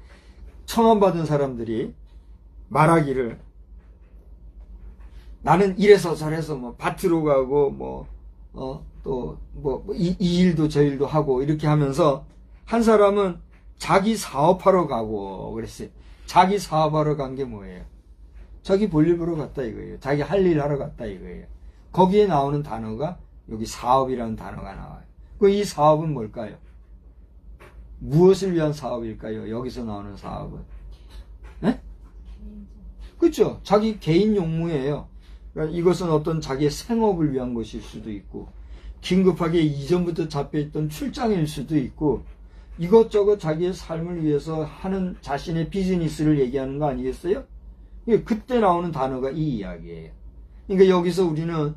청함받은 사람들이 말하기를 나는 이래서 저래서 뭐 밭으로 가고 이 일도 저 일도 하고 이렇게 하면서 한 사람은 자기 사업하러 가고 그랬어요. 자기 사업하러 간 게 뭐예요? 자기 볼일 보러 갔다 이거예요. 자기 할 일 하러 갔다 이거예요. 거기에 나오는 단어가 여기 사업이라는 단어가 나와요. 이 사업은 뭘까요? 무엇을 위한 사업일까요? 여기서 나오는 사업은? 네? 그렇죠. 자기 개인 용무예요. 그러니까 이것은 어떤 자기의 생업을 위한 것일 수도 있고 긴급하게 이전부터 잡혀있던 출장일 수도 있고 이것저것 자기의 삶을 위해서 하는 자신의 비즈니스를 얘기하는 거 아니겠어요? 그때 나오는 단어가 이 이야기예요. 그러니까 여기서 우리는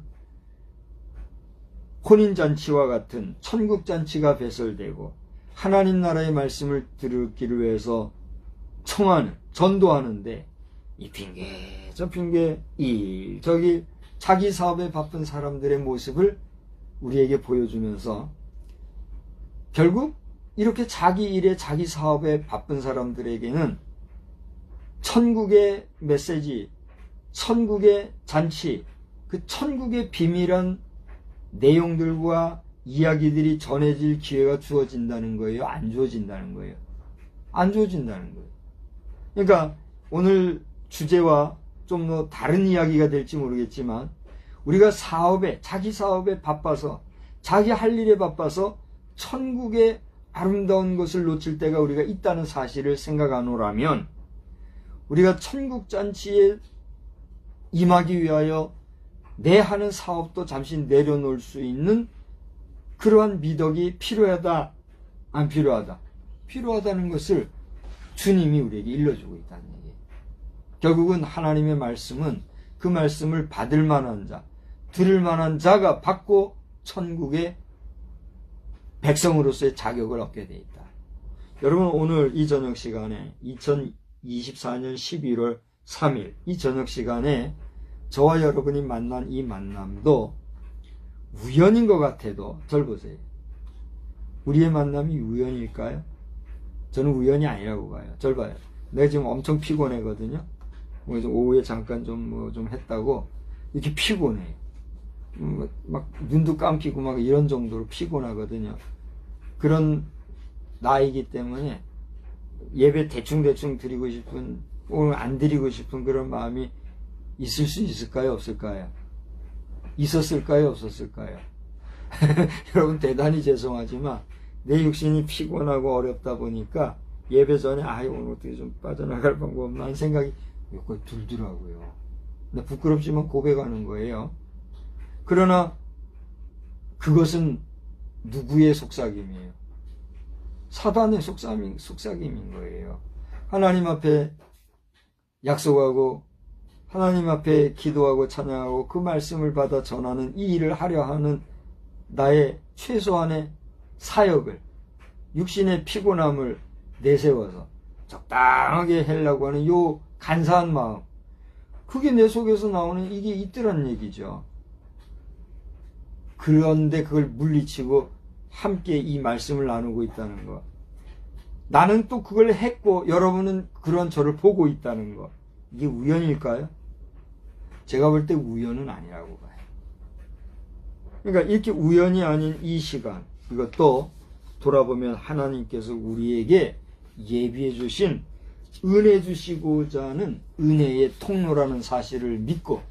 혼인잔치와 같은 천국잔치가 배설되고 하나님 나라의 말씀을 들었기를 위해서 청하는, 전도하는데 이 핑계, 저 핑계, 저기 자기 사업에 바쁜 사람들의 모습을 우리에게 보여주면서 결국 이렇게 자기 일에 자기 사업에 바쁜 사람들에게는 천국의 메시지, 천국의 잔치, 그 천국의 비밀한 내용들과 이야기들이 전해질 기회가 주어진다는 거예요? 안 주어진다는 거예요? 안 주어진다는 거예요. 그러니까 오늘 주제와 좀 더 다른 이야기가 될지 모르겠지만 우리가 사업에, 자기 사업에 바빠서 자기 할 일에 바빠서 천국의 아름다운 것을 놓칠 때가 우리가 있다는 사실을 생각하노라면 우리가 천국 잔치에 임하기 위하여 내 하는 사업도 잠시 내려놓을 수 있는 그러한 미덕이 필요하다, 안 필요하다? 필요하다는 것을 주님이 우리에게 일러주고 있다는 얘기예요. 결국은 하나님의 말씀은 그 말씀을 받을 만한 자, 들을 만한 자가 받고 천국의 백성으로서의 자격을 얻게 돼 있다. 여러분 오늘 이 저녁 시간에 2024년 11월 3일 이 저녁 시간에 저와 여러분이 만난 이 만남도 우연인 것 같아도 절 보세요. 우리의 만남이 우연일까요? 저는 우연이 아니라고 봐요. 절 봐요. 내가 지금 엄청 피곤하거든요. 오후에 잠깐 좀 했다고 이렇게 피곤해요. 막 눈도 감기고 막 이런 정도로 피곤하거든요. 그런 나이기 때문에 예배 대충 드리고 싶은 오늘 안 드리고 싶은 그런 마음이 있을 수 있을까요? 없을까요? 있었을까요? 없었을까요? 여러분 대단히 죄송하지만 내 육신이 피곤하고 어렵다 보니까 예배 전에 오늘 어떻게 좀 빠져나갈 방법 없나 하는 생각이 몇 번 들더라고요. 근데 부끄럽지만 고백하는 거예요. 그러나 그것은 누구의 속삭임이에요? 사단의 속삭임인 거예요. 하나님 앞에 약속하고 하나님 앞에 기도하고 찬양하고 그 말씀을 받아 전하는 이 일을 하려 하는 나의 최소한의 사역을 육신의 피곤함을 내세워서 적당하게 하려고 하는 요 간사한 마음, 그게 내 속에서 나오는 이게 있더란 얘기죠. 그런데 그걸 물리치고 함께 이 말씀을 나누고 있다는 것, 나는 또 그걸 했고 여러분은 그런 저를 보고 있다는 것, 이게 우연일까요? 제가 볼 때 우연은 아니라고 봐요. 그러니까 이렇게 우연이 아닌 이 시간, 이것도 돌아보면 하나님께서 우리에게 예비해 주신 은혜 주시고자 하는 은혜의 통로라는 사실을 믿고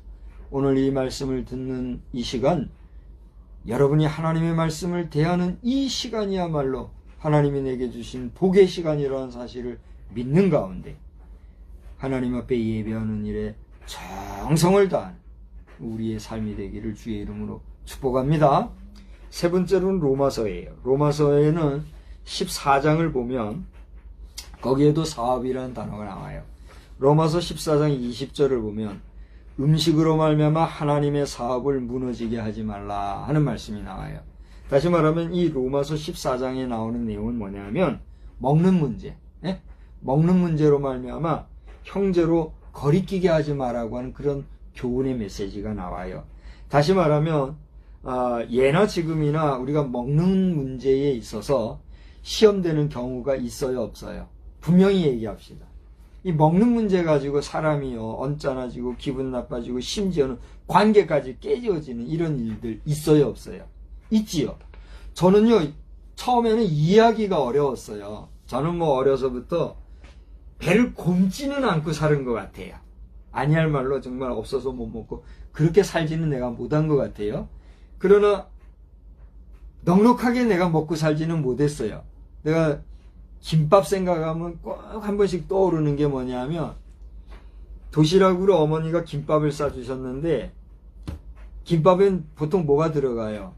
오늘 이 말씀을 듣는 이 시간, 여러분이 하나님의 말씀을 대하는 이 시간이야말로 하나님이 내게 주신 복의 시간이라는 사실을 믿는 가운데 하나님 앞에 예배하는 일에 정성을 다하는 우리의 삶이 되기를 주의 이름으로 축복합니다. 세 번째로는 로마서예요. 로마서에는 14장을 보면 거기에도 사업이라는 단어가 나와요. 로마서 14장 20절을 보면 음식으로 말미암아 하나님의 사업을 무너지게 하지 말라 하는 말씀이 나와요. 다시 말하면 이 로마서 14장에 나오는 내용은 뭐냐면 먹는 문제, 먹는 문제로 말미암아 형제로 거리끼게 하지 말라고 하는 그런 교훈의 메시지가 나와요. 다시 말하면 예나 지금이나 우리가 먹는 문제에 있어서 시험되는 경우가 있어요, 없어요? 분명히 얘기합시다. 이 먹는 문제 가지고 사람이요 언짢아지고 기분 나빠지고 심지어는 관계까지 깨져지는 이런 일들 있어요, 없어요? 있지요. 저는요 처음에는 이해하기가 어려웠어요. 저는 뭐 어려서부터 배를 곪지는 않고 사는 것 같아요. 아니할 말로 정말 없어서 못 먹고 그렇게 살지는 내가 못한 것 같아요. 그러나 넉넉하게 내가 먹고 살지는 못했어요. 내가 김밥 생각하면 꼭 한 번씩 떠오르는 게 뭐냐면 도시락으로 어머니가 김밥을 싸주셨는데 김밥엔 보통 뭐가 들어가요?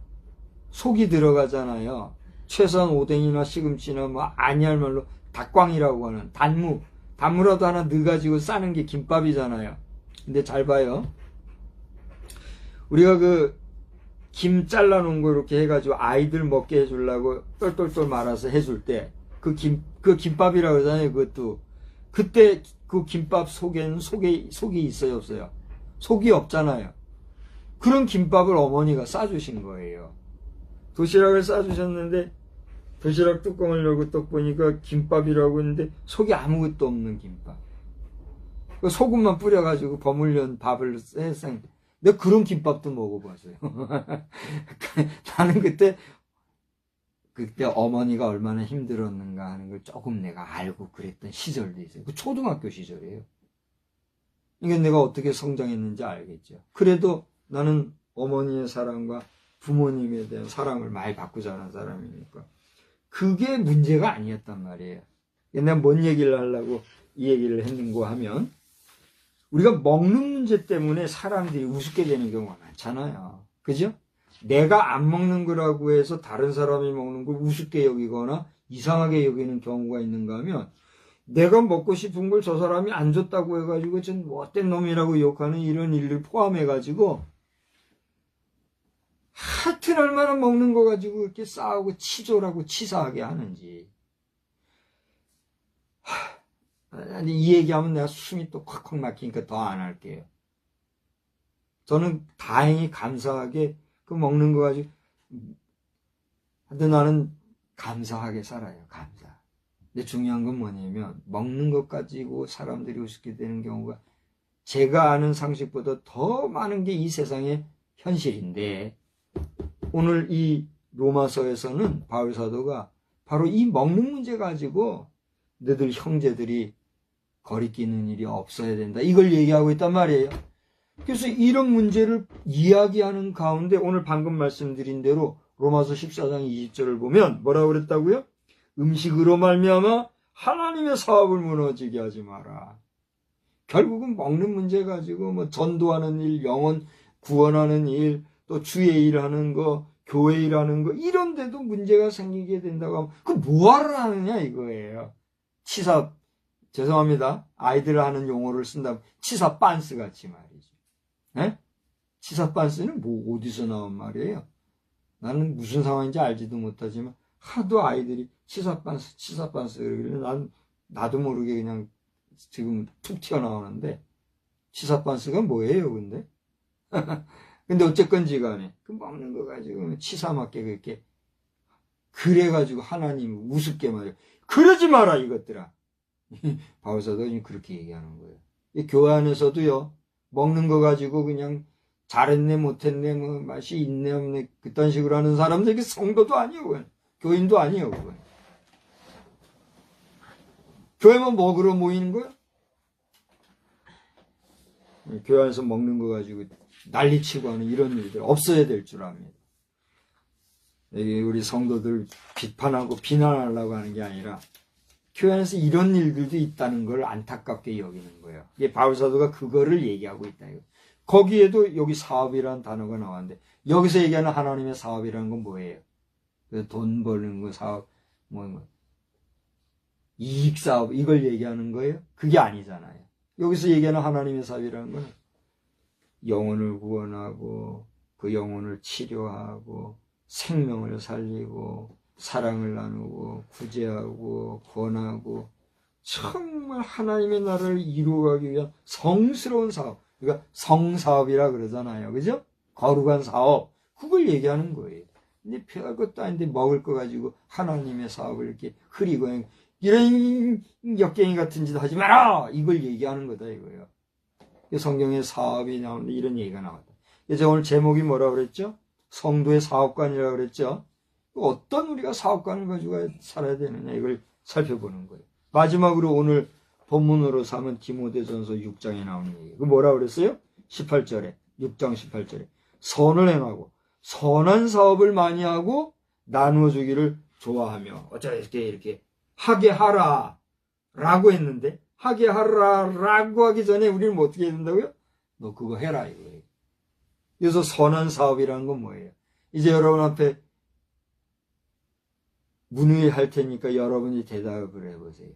속이 들어가잖아요. 최소한 오뎅이나 시금치나 뭐 아니할 말로 닭광이라고 하는 단무라도 하나 넣어가지고 싸는 게 김밥이잖아요. 근데 잘 봐요. 우리가 김 잘라놓은 거 이렇게 해가지고 아이들 먹게 해주려고 똘똘똘 말아서 해줄 때 그 김밥이라고 하잖아요. 그것도 그때 그 김밥 속에는 속이 있어요, 없어요? 속이 없잖아요. 그런 김밥을 어머니가 싸주신 거예요. 도시락을 싸주셨는데 도시락 뚜껑을 열고 딱 보니까 김밥이라고 했는데 속이 아무것도 없는 김밥. 소금만 뿌려가지고 버무린 밥을 해서 내가 그런 김밥도 먹어봤어요. 나는 그때 어머니가 얼마나 힘들었는가 하는 걸 조금 내가 알고 그랬던 시절도 있어요. 그 초등학교 시절이에요. 이게 내가 어떻게 성장했는지 알겠죠. 그래도 나는 어머니의 사랑과 부모님에 대한 사랑을 많이 받고 자란 사람이니까 그게 문제가 아니었단 말이에요. 내가 뭔 얘기를 하려고 이 얘기를 했는가 하면 우리가 먹는 문제 때문에 사람들이 우습게 되는 경우가 많잖아요. 그죠? 내가 안 먹는 거라고 해서 다른 사람이 먹는 걸 우습게 여기거나 이상하게 여기는 경우가 있는가 하면 내가 먹고 싶은 걸 저 사람이 안 줬다고 해가지고 전 못된 놈이라고 욕하는 이런 일을 포함해가지고 하여튼 얼마나 먹는 거 가지고 이렇게 싸우고 치졸하고 치사하게 하는지. 이 얘기하면 내가 숨이 또 콱콱 막히니까 더 안 할게요. 저는 다행히 감사하게 그 먹는 거 가지고 하여튼 나는 감사하게 살아요. 감사. 근데 중요한 건 뭐냐면 먹는 것 가지고 사람들이 우습게 되는 경우가 제가 아는 상식보다 더 많은 게 이 세상의 현실인데 오늘 이 로마서에서는 바울 사도가 바로 이 먹는 문제 가지고 너희들 형제들이 거리끼는 일이 없어야 된다. 이걸 얘기하고 있단 말이에요. 그래서 이런 문제를 이야기하는 가운데 오늘 방금 말씀드린 대로 로마서 14장 20절을 보면 뭐라고 그랬다고요? 음식으로 말미암아 하나님의 사업을 무너지게 하지 마라. 결국은 먹는 문제 가지고 뭐 전도하는 일, 영혼 구원하는 일, 또 주의 일하는 거, 교회 일하는 거 이런 데도 문제가 생기게 된다고 하면 그 뭐하러 하느냐 이거예요. 치사, 죄송합니다. 아이들 하는 용어를 쓴다면 치사 빤스 같이 말이죠. 에? 치사 빤스는 뭐 어디서 나온 말이에요? 나는 무슨 상황인지 알지도 못하지만 하도 아이들이 치사 빤스 그러길래 나도 모르게 그냥 지금 툭 튀어나오는데 치사 빤스가 뭐예요 근데? 근데 어쨌건지 간에 그 먹는 거 가지고 치사맞게 그렇게 그래가지고 하나님 우습게 말이야. 그러지 마라 이것들아. 바울사도는 그렇게 얘기하는 거예요. 이 교회 안에서도요 먹는 거 가지고 그냥 잘했네 못했네 뭐 맛이 있네 없네 그딴 식으로 하는 사람들이 성도도 아니에요. 그건. 교인도 아니에요. 그건. 교회만 먹으러 모이는 거야? 교회 안에서 먹는 거 가지고 난리치고 하는 이런 일들 없어야 될 줄 압니다. 여기 우리 성도들 비판하고 비난하려고 하는 게 아니라 교회 안에서 이런 일들도 있다는 걸 안타깝게 여기는 거예요. 이게 바울사도가 그거를 얘기하고 있다. 거기에도 여기 사업이라는 단어가 나왔는데 여기서 얘기하는 하나님의 사업이라는 건 뭐예요? 돈 버는 거 사업, 이익 사업 이걸 얘기하는 거예요? 그게 아니잖아요. 여기서 얘기하는 하나님의 사업이라는 건 영혼을 구원하고 그 영혼을 치료하고 생명을 살리고 사랑을 나누고 구제하고 권하고 정말 하나님의 나라를 이루어가기 위한 성스러운 사업, 그러니까 성사업이라 그러잖아요. 그죠? 거룩한 사업, 그걸 얘기하는 거예요. 근데 별것도 아닌데 먹을 거 가지고 하나님의 사업을 이렇게 흐리고 이런 역갱이 같은 짓 하지 마라! 이걸 얘기하는 거다 이거예요. 성경에 사업이 나오는데 이런 얘기가 나왔다. 그래서 오늘 제목이 뭐라고 그랬죠? 성도의 사업관이라고 그랬죠? 어떤 우리가 사업관을 가지고 살아야 되느냐 이걸 살펴보는 거예요. 마지막으로 오늘 본문으로 삼은 디모데전서 6장에 나오는 얘기. 그 뭐라고 그랬어요? 18절에 6장 18절에 선을 행하고 선한 사업을 많이 하고 나누어 주기를 좋아하며 어쩌게 이렇게 하게 하라 라고 했는데 하게 하라 라고 하기 전에 우리는 뭐 어떻게 해야 된다고요? 너 그거 해라 이거예요. 그래서 선한 사업이라는 건 뭐예요? 이제 여러분 앞에 문의할 테니까 여러분이 대답을 해보세요.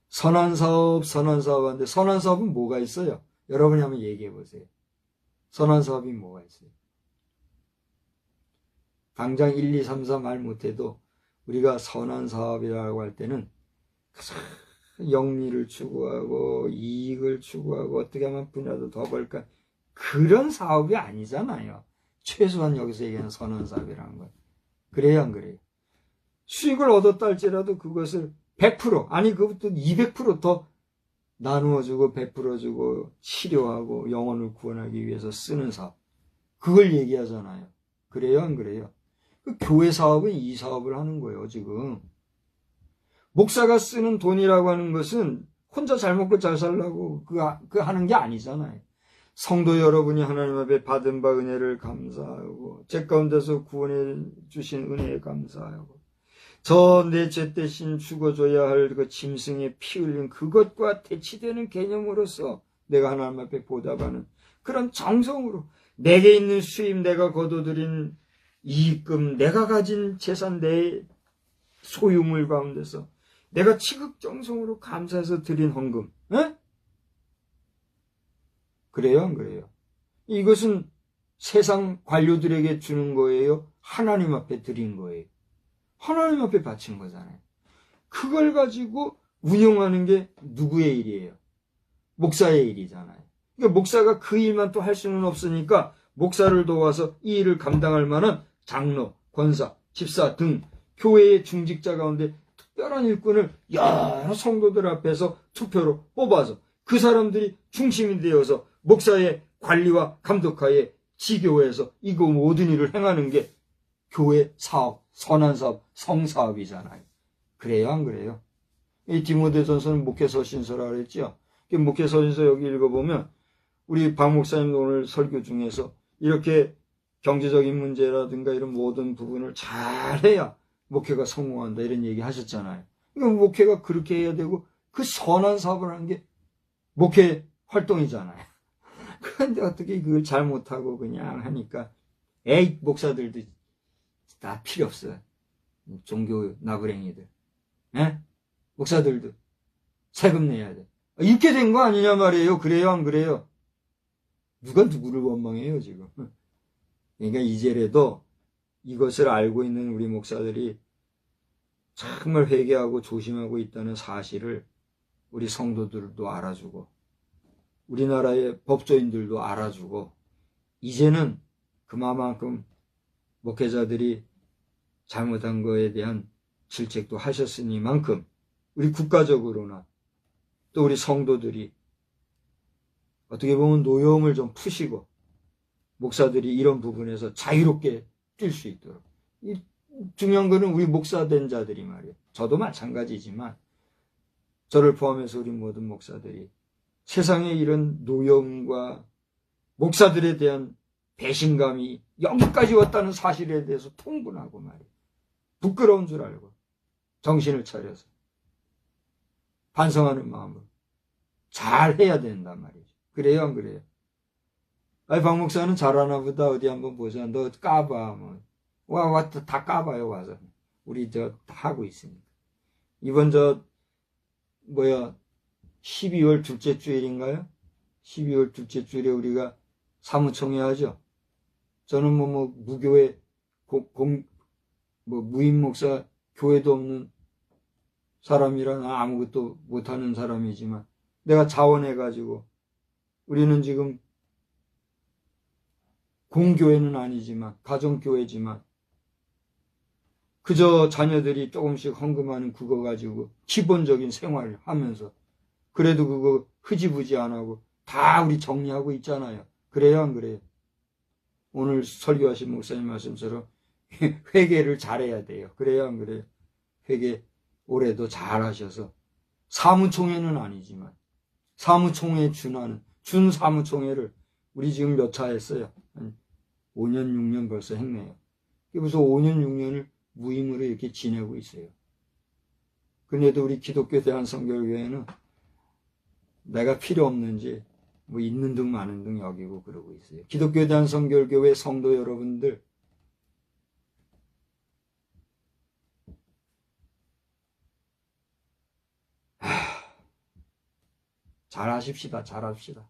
선한 사업 하는데 선한 사업은 뭐가 있어요? 여러분이 한번 얘기해 보세요. 선한 사업이 뭐가 있어요? 당장 1, 2, 3, 4 말 못해도 우리가 선한 사업이라고 할 때는 영리를 추구하고 이익을 추구하고 어떻게 하면 분야도 더 벌까 그런 사업이 아니잖아요. 최소한 여기서 얘기하는 선한 사업이라는 건. 그래요 안 그래요? 수익을 얻었다 할지라도 그것을 100% 아니 그것도 200% 나누어주고 베풀어주고 치료하고 영혼을 구원하기 위해서 쓰는 사업. 그걸 얘기하잖아요. 그래요 안 그래요? 그 교회 사업은 이 사업을 하는 거예요 지금. 목사가 쓰는 돈이라고 하는 것은 혼자 잘 먹고 잘 살라고 그 하는 게 아니잖아요. 성도 여러분이 하나님 앞에 받은 바 은혜를 감사하고 제 가운데서 구원해 주신 은혜에 감사하고 저 내 죄 대신 죽어줘야 할 그 짐승의 피 흘린 그것과 대치되는 개념으로서 내가 하나님 앞에 보답하는 그런 정성으로 내게 있는 수입, 내가 거둬들인 이익금, 내가 가진 재산, 내 소유물 가운데서 내가 지극정성으로 감사해서 드린 헌금. 에? 그래요 안 그래요? 이것은 세상 관료들에게 주는 거예요? 하나님 앞에 드린 거예요? 하나님 앞에 바친 거잖아요. 그걸 가지고 운영하는 게 누구의 일이에요? 목사의 일이잖아요. 그러니까 목사가 그 일만 또 할 수는 없으니까 목사를 도와서 이 일을 감당할 만한 장로, 권사, 집사 등 교회의 중직자 가운데 특별한 일꾼을 여러 성도들 앞에서 투표로 뽑아서 그 사람들이 중심이 되어서 목사의 관리와 감독하에 지교회에서 이거 모든 일을 행하는 게 교회 사업, 선한 사업, 성사업이잖아요. 그래요 안 그래요? 이 디모데전서는 목회서신서라고 그랬죠. 목회서신서 여기 읽어보면 우리 박 목사님 오늘 설교 중에서 이렇게 경제적인 문제라든가 이런 모든 부분을 잘해야 목회가 성공한다 이런 얘기 하셨잖아요. 그러니까 목회가 그렇게 해야 되고 그 선한 사업을 하는 게 목회 활동이잖아요. 그런데 어떻게 그걸 잘 못하고 그냥 하니까 에이 목사들도 다 필요 없어요. 종교 나부랭이들. 예? 목사들도 세금 내야 돼. 이렇게 된 거 아니냐 말이에요. 그래요 안 그래요? 누가 누구를 원망해요 지금. 그러니까 이제라도 이것을 알고 있는 우리 목사들이 정말 회개하고 조심하고 있다는 사실을 우리 성도들도 알아주고 우리나라의 법조인들도 알아주고 이제는 그만큼 목회자들이 잘못한 거에 대한 질책도 하셨으니만큼 우리 국가적으로나 또 우리 성도들이 어떻게 보면 노여움을 좀 푸시고 목사들이 이런 부분에서 자유롭게 뛸 수 있도록. 중요한 거는 우리 목사된 자들이 말이에요. 저도 마찬가지지만 저를 포함해서 우리 모든 목사들이 세상의 이런 노여움과 목사들에 대한 배신감이 여기까지 왔다는 사실에 대해서 통분하고 말이에요. 부끄러운 줄 알고 정신을 차려서 반성하는 마음으로 잘 해야 된단 말이죠. 그래요, 안 그래요? 아니, 박 목사는 잘하나 보다. 어디 한번 보자. 너 까봐. 뭐. 와, 다 까봐요, 와서. 우리 다 하고 있으니까. 이번 12월 둘째 주일인가요? 12월 둘째 주일에 우리가 사무총회 하죠. 저는 무교회, 무임 목사, 교회도 없는 사람이라 아무것도 못하는 사람이지만, 내가 자원해가지고, 우리는 지금 공교회는 아니지만, 가정교회지만, 그저 자녀들이 조금씩 헌금하는 그거 가지고 기본적인 생활을 하면서, 그래도 그거 흐지부지 안 하고 다 우리 정리하고 있잖아요. 그래요, 안 그래요? 오늘 설교하신 목사님 말씀처럼 회개를 잘해야 돼요. 그래요, 안 그래요? 회개 올해도 잘 하셔서, 사무총회는 아니지만 사무총회에 준 사무총회를 우리 지금 몇 차 했어요? 한 5년, 6년 벌써 했네요. 그래서 5년, 6년을 무임으로 이렇게 지내고 있어요. 그런데도 우리 기독교 대한성결교회는 내가 필요 없는지 있는 등 많은 등 여기고 그러고 있어요. 기독교 대한성결교회 성도 여러분들, 잘하십시다. 잘합시다.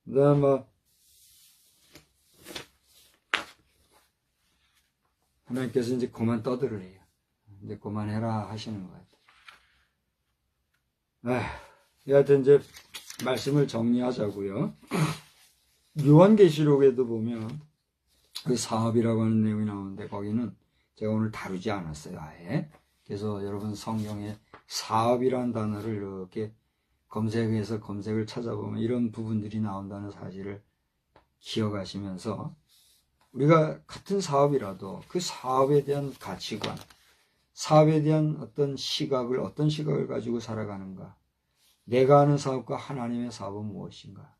그다음 하나님께서 이제 그만 떠들으래요. 이제 그만해라 하시는 것 같아요. 여하튼 이제 말씀을 정리하자고요. 요한계시록에도 보면 그 사업이라고 하는 내용이 나오는데, 거기는 제가 오늘 다루지 않았어요, 아예. 그래서 여러분 성경에 사업이라는 단어를 이렇게 검색해서 검색을 찾아보면 이런 부분들이 나온다는 사실을 기억하시면서, 우리가 같은 사업이라도 그 사업에 대한 가치관, 사업에 대한 어떤 시각을 가지고 살아가는가, 내가 하는 사업과 하나님의 사업은 무엇인가,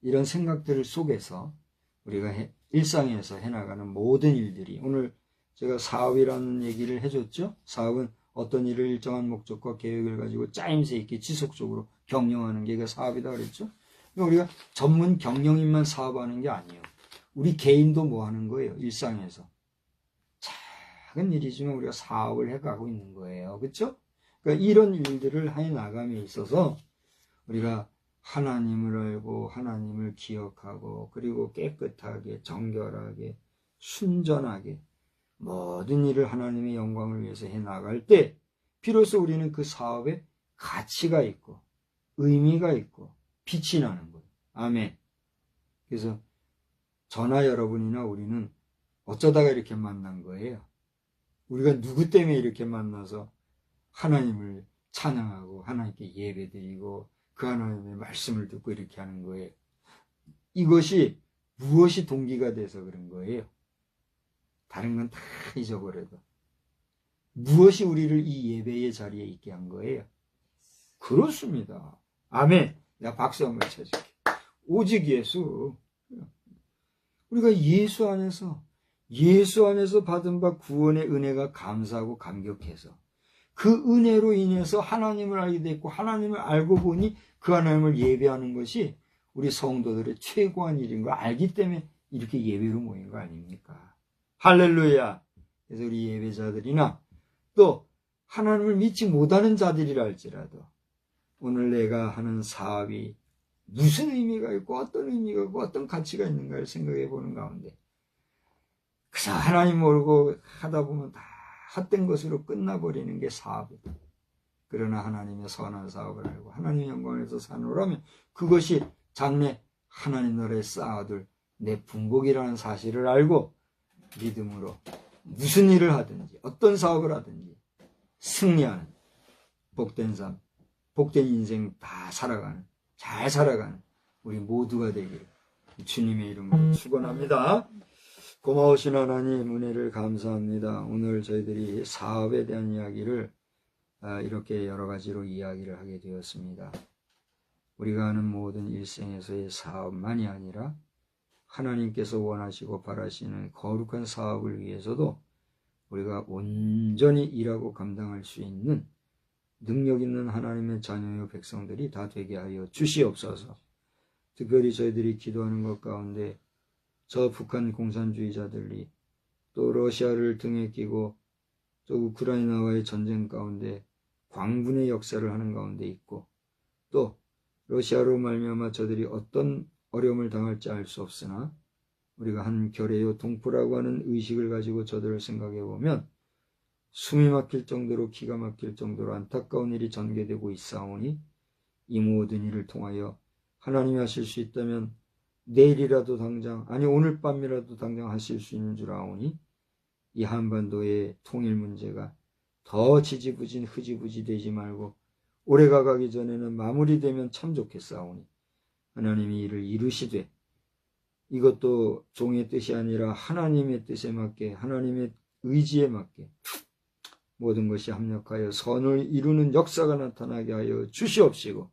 이런 생각들 속에서 우리가 일상에서 해나가는 모든 일들이, 오늘 제가 사업이라는 얘기를 해줬죠. 사업은 어떤 일을 일정한 목적과 계획을 가지고 짜임새 있게 지속적으로 경영하는 게 사업이다 그랬죠. 우리가 전문 경영인만 사업하는 게 아니에요. 우리 개인도 뭐 하는 거예요? 일상에서 작은 일이지만 우리가 사업을 해가고 있는 거예요. 그렇죠? 그러니까 이런 일들을 해 나감에 있어서 우리가 하나님을 알고 하나님을 기억하고, 그리고 깨끗하게 정결하게 순전하게 모든 일을 하나님의 영광을 위해서 해 나갈 때 비로소 우리는 그 사업에 가치가 있고 의미가 있고 빛이 나는 거예요. 아멘. 그래서 저나 여러분이나 우리는 어쩌다가 이렇게 만난 거예요. 우리가 누구 때문에 이렇게 만나서 하나님을 찬양하고 하나님께 예배드리고 그 하나님의 말씀을 듣고 이렇게 하는 거예요. 이것이 무엇이 동기가 돼서 그런 거예요? 다른 건 다 잊어버려도 무엇이 우리를 이 예배의 자리에 있게 한 거예요? 그렇습니다. 아멘. 내가 박수 한번 쳐줄게. 오직 예수. 우리가 예수 안에서 받은 바 구원의 은혜가 감사하고 감격해서 그 은혜로 인해서 하나님을 알게 됐고, 하나님을 알고 보니 그 하나님을 예배하는 것이 우리 성도들의 최고한 일인 거 알기 때문에 이렇게 예배로 모인 거 아닙니까? 할렐루야. 그래서 우리 예배자들이나 또 하나님을 믿지 못하는 자들이라 할지라도 오늘 내가 하는 사업이 무슨 의미가 있고 어떤 의미가 있고 어떤 가치가 있는가를 생각해 보는 가운데, 그래서 하나님 모르고 하다 보면 다 헛된 것으로 끝나버리는 게 사업이다. 그러나 하나님의 선한 사업을 알고 하나님의 영광에서 사노라면 그것이 장래 하나님 나라에 쌓아둘 내 분복이라는 사실을 알고 믿음으로 무슨 일을 하든지 어떤 사업을 하든지 승리하는 복된 삶, 복된 인생 다 살아가는, 잘 살아가는 우리 모두가 되기를 주님의 이름으로 축원합니다. 고마우신 하나님, 은혜를 감사합니다. 오늘 저희들이 사업에 대한 이야기를 이렇게 여러 가지로 이야기를 하게 되었습니다. 우리가 하는 모든 일생에서의 사업만이 아니라 하나님께서 원하시고 바라시는 거룩한 사업을 위해서도 우리가 온전히 일하고 감당할 수 있는 능력 있는 하나님의 자녀의 백성들이 다 되게 하여 주시옵소서. 특별히 저희들이 기도하는 것 가운데 저 북한 공산주의자들이 또 러시아를 등에 끼고 또 우크라이나와의 전쟁 가운데 광분의 역사를 하는 가운데 있고 또 러시아로 말미암아 저들이 어떤 어려움을 당할지 알 수 없으나 우리가 한 결의요 동포라고 하는 의식을 가지고 저들을 생각해 보면 숨이 막힐 정도로 기가 막힐 정도로 안타까운 일이 전개되고 있사오니 이 모든 일을 통하여 하나님이 하실 수 있다면 내일이라도 당장 아니 오늘 밤이라도 당장 하실 수 있는 줄 아오니 이 한반도의 통일 문제가 더 지지부진 흐지부지 되지 말고 올해가 가기 전에는 마무리되면 참 좋겠사오니 하나님이 이를 이루시되 이것도 종의 뜻이 아니라 하나님의 뜻에 맞게 하나님의 의지에 맞게 모든 것이 합력하여 선을 이루는 역사가 나타나게 하여 주시옵시고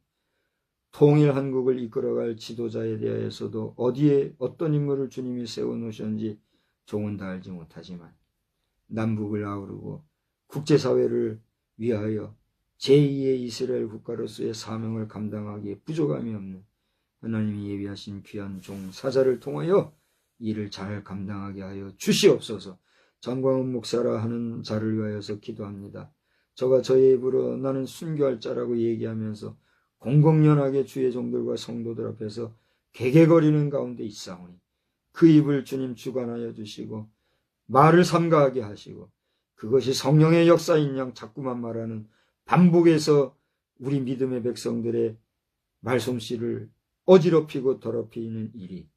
통일 한국을 이끌어갈 지도자에 대하여서도 어디에 어떤 인물을 주님이 세워놓으셨는지 종은 다 알지 못하지만 남북을 아우르고 국제사회를 위하여 제2의 이스라엘 국가로서의 사명을 감당하기에 부족함이 없는 하나님이 예비하신 귀한 종 사자를 통하여 이를 잘 감당하게 하여 주시옵소서. 장광훈 목사라 하는 자를 위하여서 기도합니다. 저가 저의 입으로 나는 순교할 자라고 얘기하면서 공공연하게 주의 종들과 성도들 앞에서 개개거리는 가운데 있사오니 그 입을 주님 주관하여 주시고 말을 삼가하게 하시고 그것이 성령의 역사인 양 자꾸만 말하는 반복해서 우리 믿음의 백성들의 말솜씨를 어지럽히고 더럽히는 일이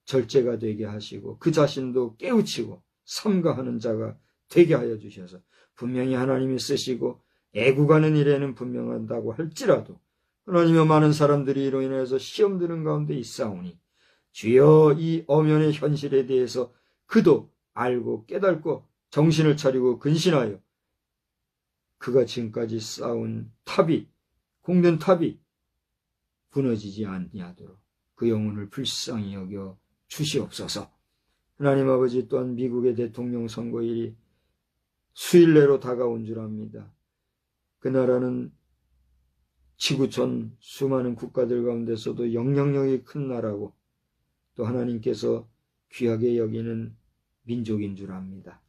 절제가 되게 하시고 그 자신도 깨우치고 삼가하는 자가 되게 하여 주셔서 분명히 하나님이 쓰시고 애국하는 일에는 분명하다고 할지라도 하나님의 많은 사람들이 이로 인해서 시험 드는 가운데 있사오니 주여 이 엄연의 현실에 대해서 그도 알고 깨닫고 정신을 차리고 근신하여 그가 지금까지 쌓은 탑이 공든 탑이 무너지지 아니하도록 그 영혼을 불쌍히 여겨 주시옵소서. 하나님 아버지 또한 미국의 대통령 선거일이 수일 내로 다가온 줄 압니다. 그 나라는 지구촌 수많은 국가들 가운데서도 영향력이 큰 나라고 또 하나님께서 귀하게 여기는 민족인 줄 압니다.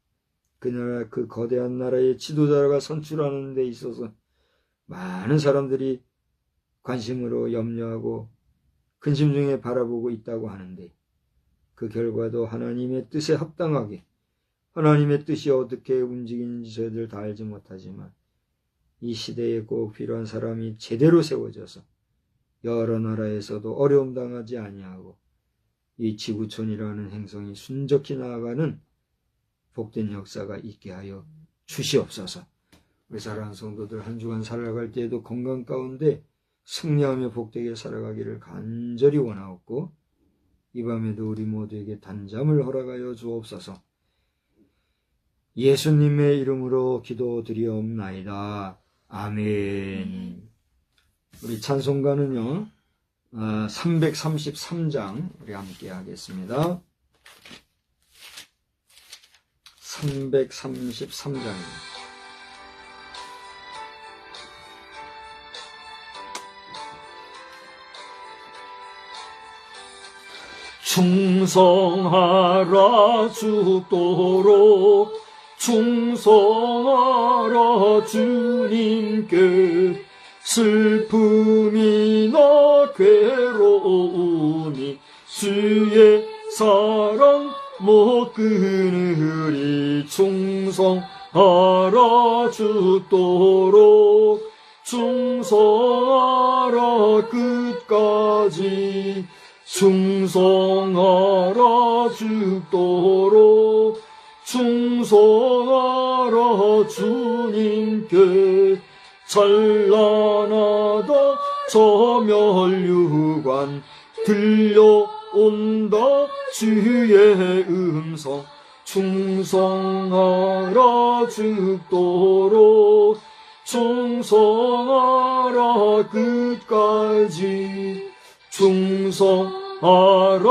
그 나라 그 거대한 나라의 지도자가 선출하는 데 있어서 많은 사람들이 관심으로 염려하고 근심 중에 바라보고 있다고 하는데 그 결과도 하나님의 뜻에 합당하게 하나님의 뜻이 어떻게 움직이는지 저희들 다 알지 못하지만 이 시대에 꼭 필요한 사람이 제대로 세워져서 여러 나라에서도 어려움 당하지 아니하고 이 지구촌이라는 행성이 순적히 나아가는 복된 역사가 있게 하여 주시옵소서. 우리 사랑하는 성도들 한 주간 살아갈 때에도 건강 가운데 승리하며 복되게 살아가기를 간절히 원하옵고 이 밤에도 우리 모두에게 단잠을 허락하여 주옵소서. 예수님의 이름으로 기도드리옵나이다. 아멘. 우리 찬송가는요 333장 우리 함께 하겠습니다. 333장입니다. 충성하라 죽도록 충성하라 주님께 슬픔이나 괴로우니 주의 사랑 못 끊으리 충성하라 죽도록 충성하라 끝까지 충성하라 죽도록 충성하라 주님께 찬란하다 저 멸류관 들려온다 주의 음성 충성하라 죽도록 충성하라 끝까지 충성하라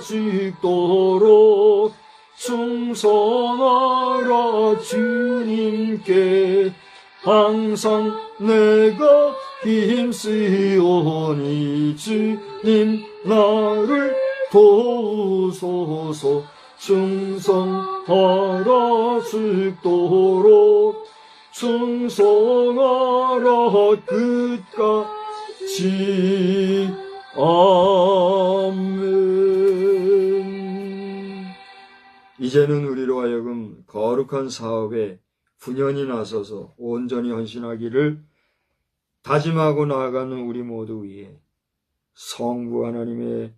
죽도록 충성하라 주님께 항상 내가 힘쓰오니 주님 나를 도우소서 충성하라 죽도록 충성하라 끝까지 아멘. 이제는 우리로 하여금 거룩한 사업에 분연히 나서서 온전히 헌신하기를 다짐하고 나아가는 우리 모두 위에 성부 하나님의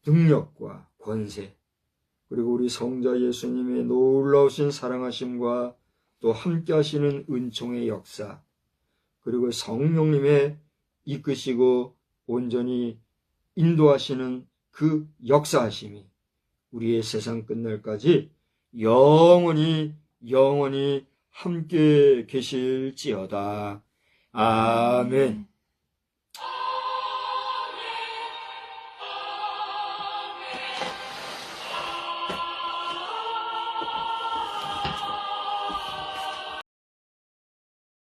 능력과 권세, 그리고 우리 성자 예수님의 놀라우신 사랑하심과 또 함께 하시는 은총의 역사, 그리고 성령님의 이끄시고 온전히 인도하시는 그 역사하심이 우리의 세상 끝날까지 영원히 함께 계실지어다. 아멘.